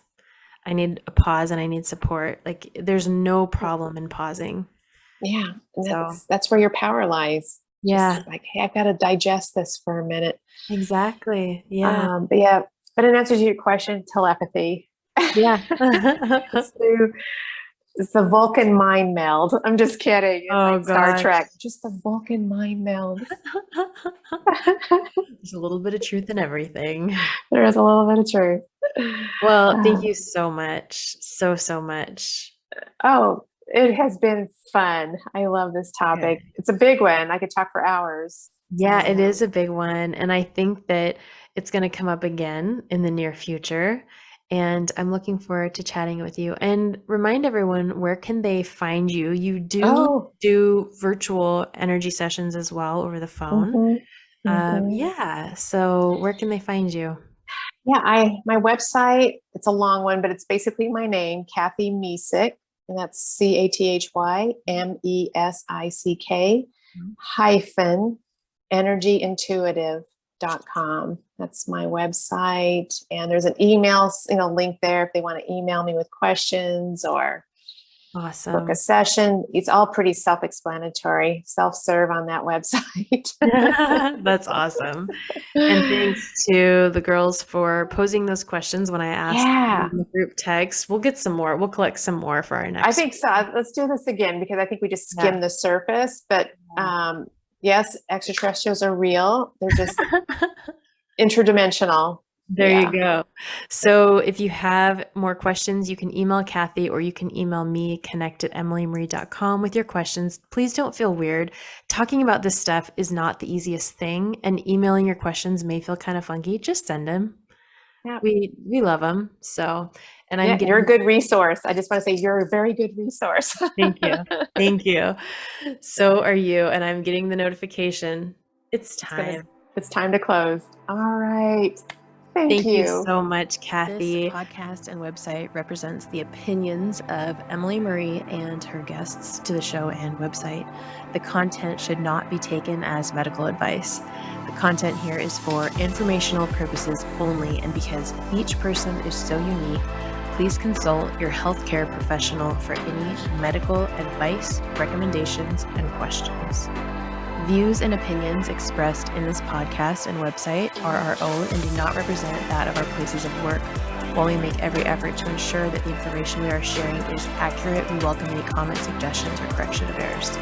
I need a pause and I need support. Like there's no problem in pausing. Yeah. And that's where your power lies. Yeah. Just like, hey, I've got to digest this for a minute. Exactly. Yeah. But in answer to your question, telepathy. Yeah. It's the Vulcan mind meld. I'm just kidding. It's like Star Trek. Just the Vulcan mind meld. There's a little bit of truth in everything. There is a little bit of truth. Well, thank you so much. So much. Oh, it has been fun. I love this topic. Okay. It's a big one. I could talk for hours. Yeah, it is a big one. And I think that it's going to come up again in the near future. And I'm looking forward to chatting with you. And remind everyone, where can they find you? You do virtual energy sessions as well over the phone. Yeah. So where can they find you? Yeah, my website, it's a long one, but it's basically my name, Cathy Mesick, and that's CathyMesick -energyintuitive.com. That's my website. And there's an email, link there if they want to email me with questions or book a session. It's all pretty self-explanatory, self-serve on that website. That's awesome. And thanks to the girls for posing those questions when I asked in the group text. We'll get some more. We'll collect some more for our next. I think so. Let's do this again, because I think we just skimmed the surface. But yes, extraterrestrials are real. They're just interdimensional. There you go. So if you have more questions, you can email Cathy or you can email me, connect@emilymarie.com with your questions. Please don't feel weird. Talking about this stuff is not the easiest thing, and emailing your questions may feel kind of funky. Just send them. Yeah. We love them. So, and you're a good resource. I just want to say you're a very good resource. Thank you. Thank you. So are you. And I'm getting the notification. It's time. It's time to close. All right. Thank Thank you you. so much, Cathy. This podcast and website represents the opinions of Emily Marie and her guests to the show and website. The content should not be taken as medical advice. The content here is for informational purposes only, and because each person is so unique, please consult your healthcare professional for any medical advice, recommendations, and questions. Views and opinions expressed in this podcast and website are our own and do not represent that of our places of work. While we make every effort to ensure that the information we are sharing is accurate, we welcome any comments, suggestions, or correction of errors.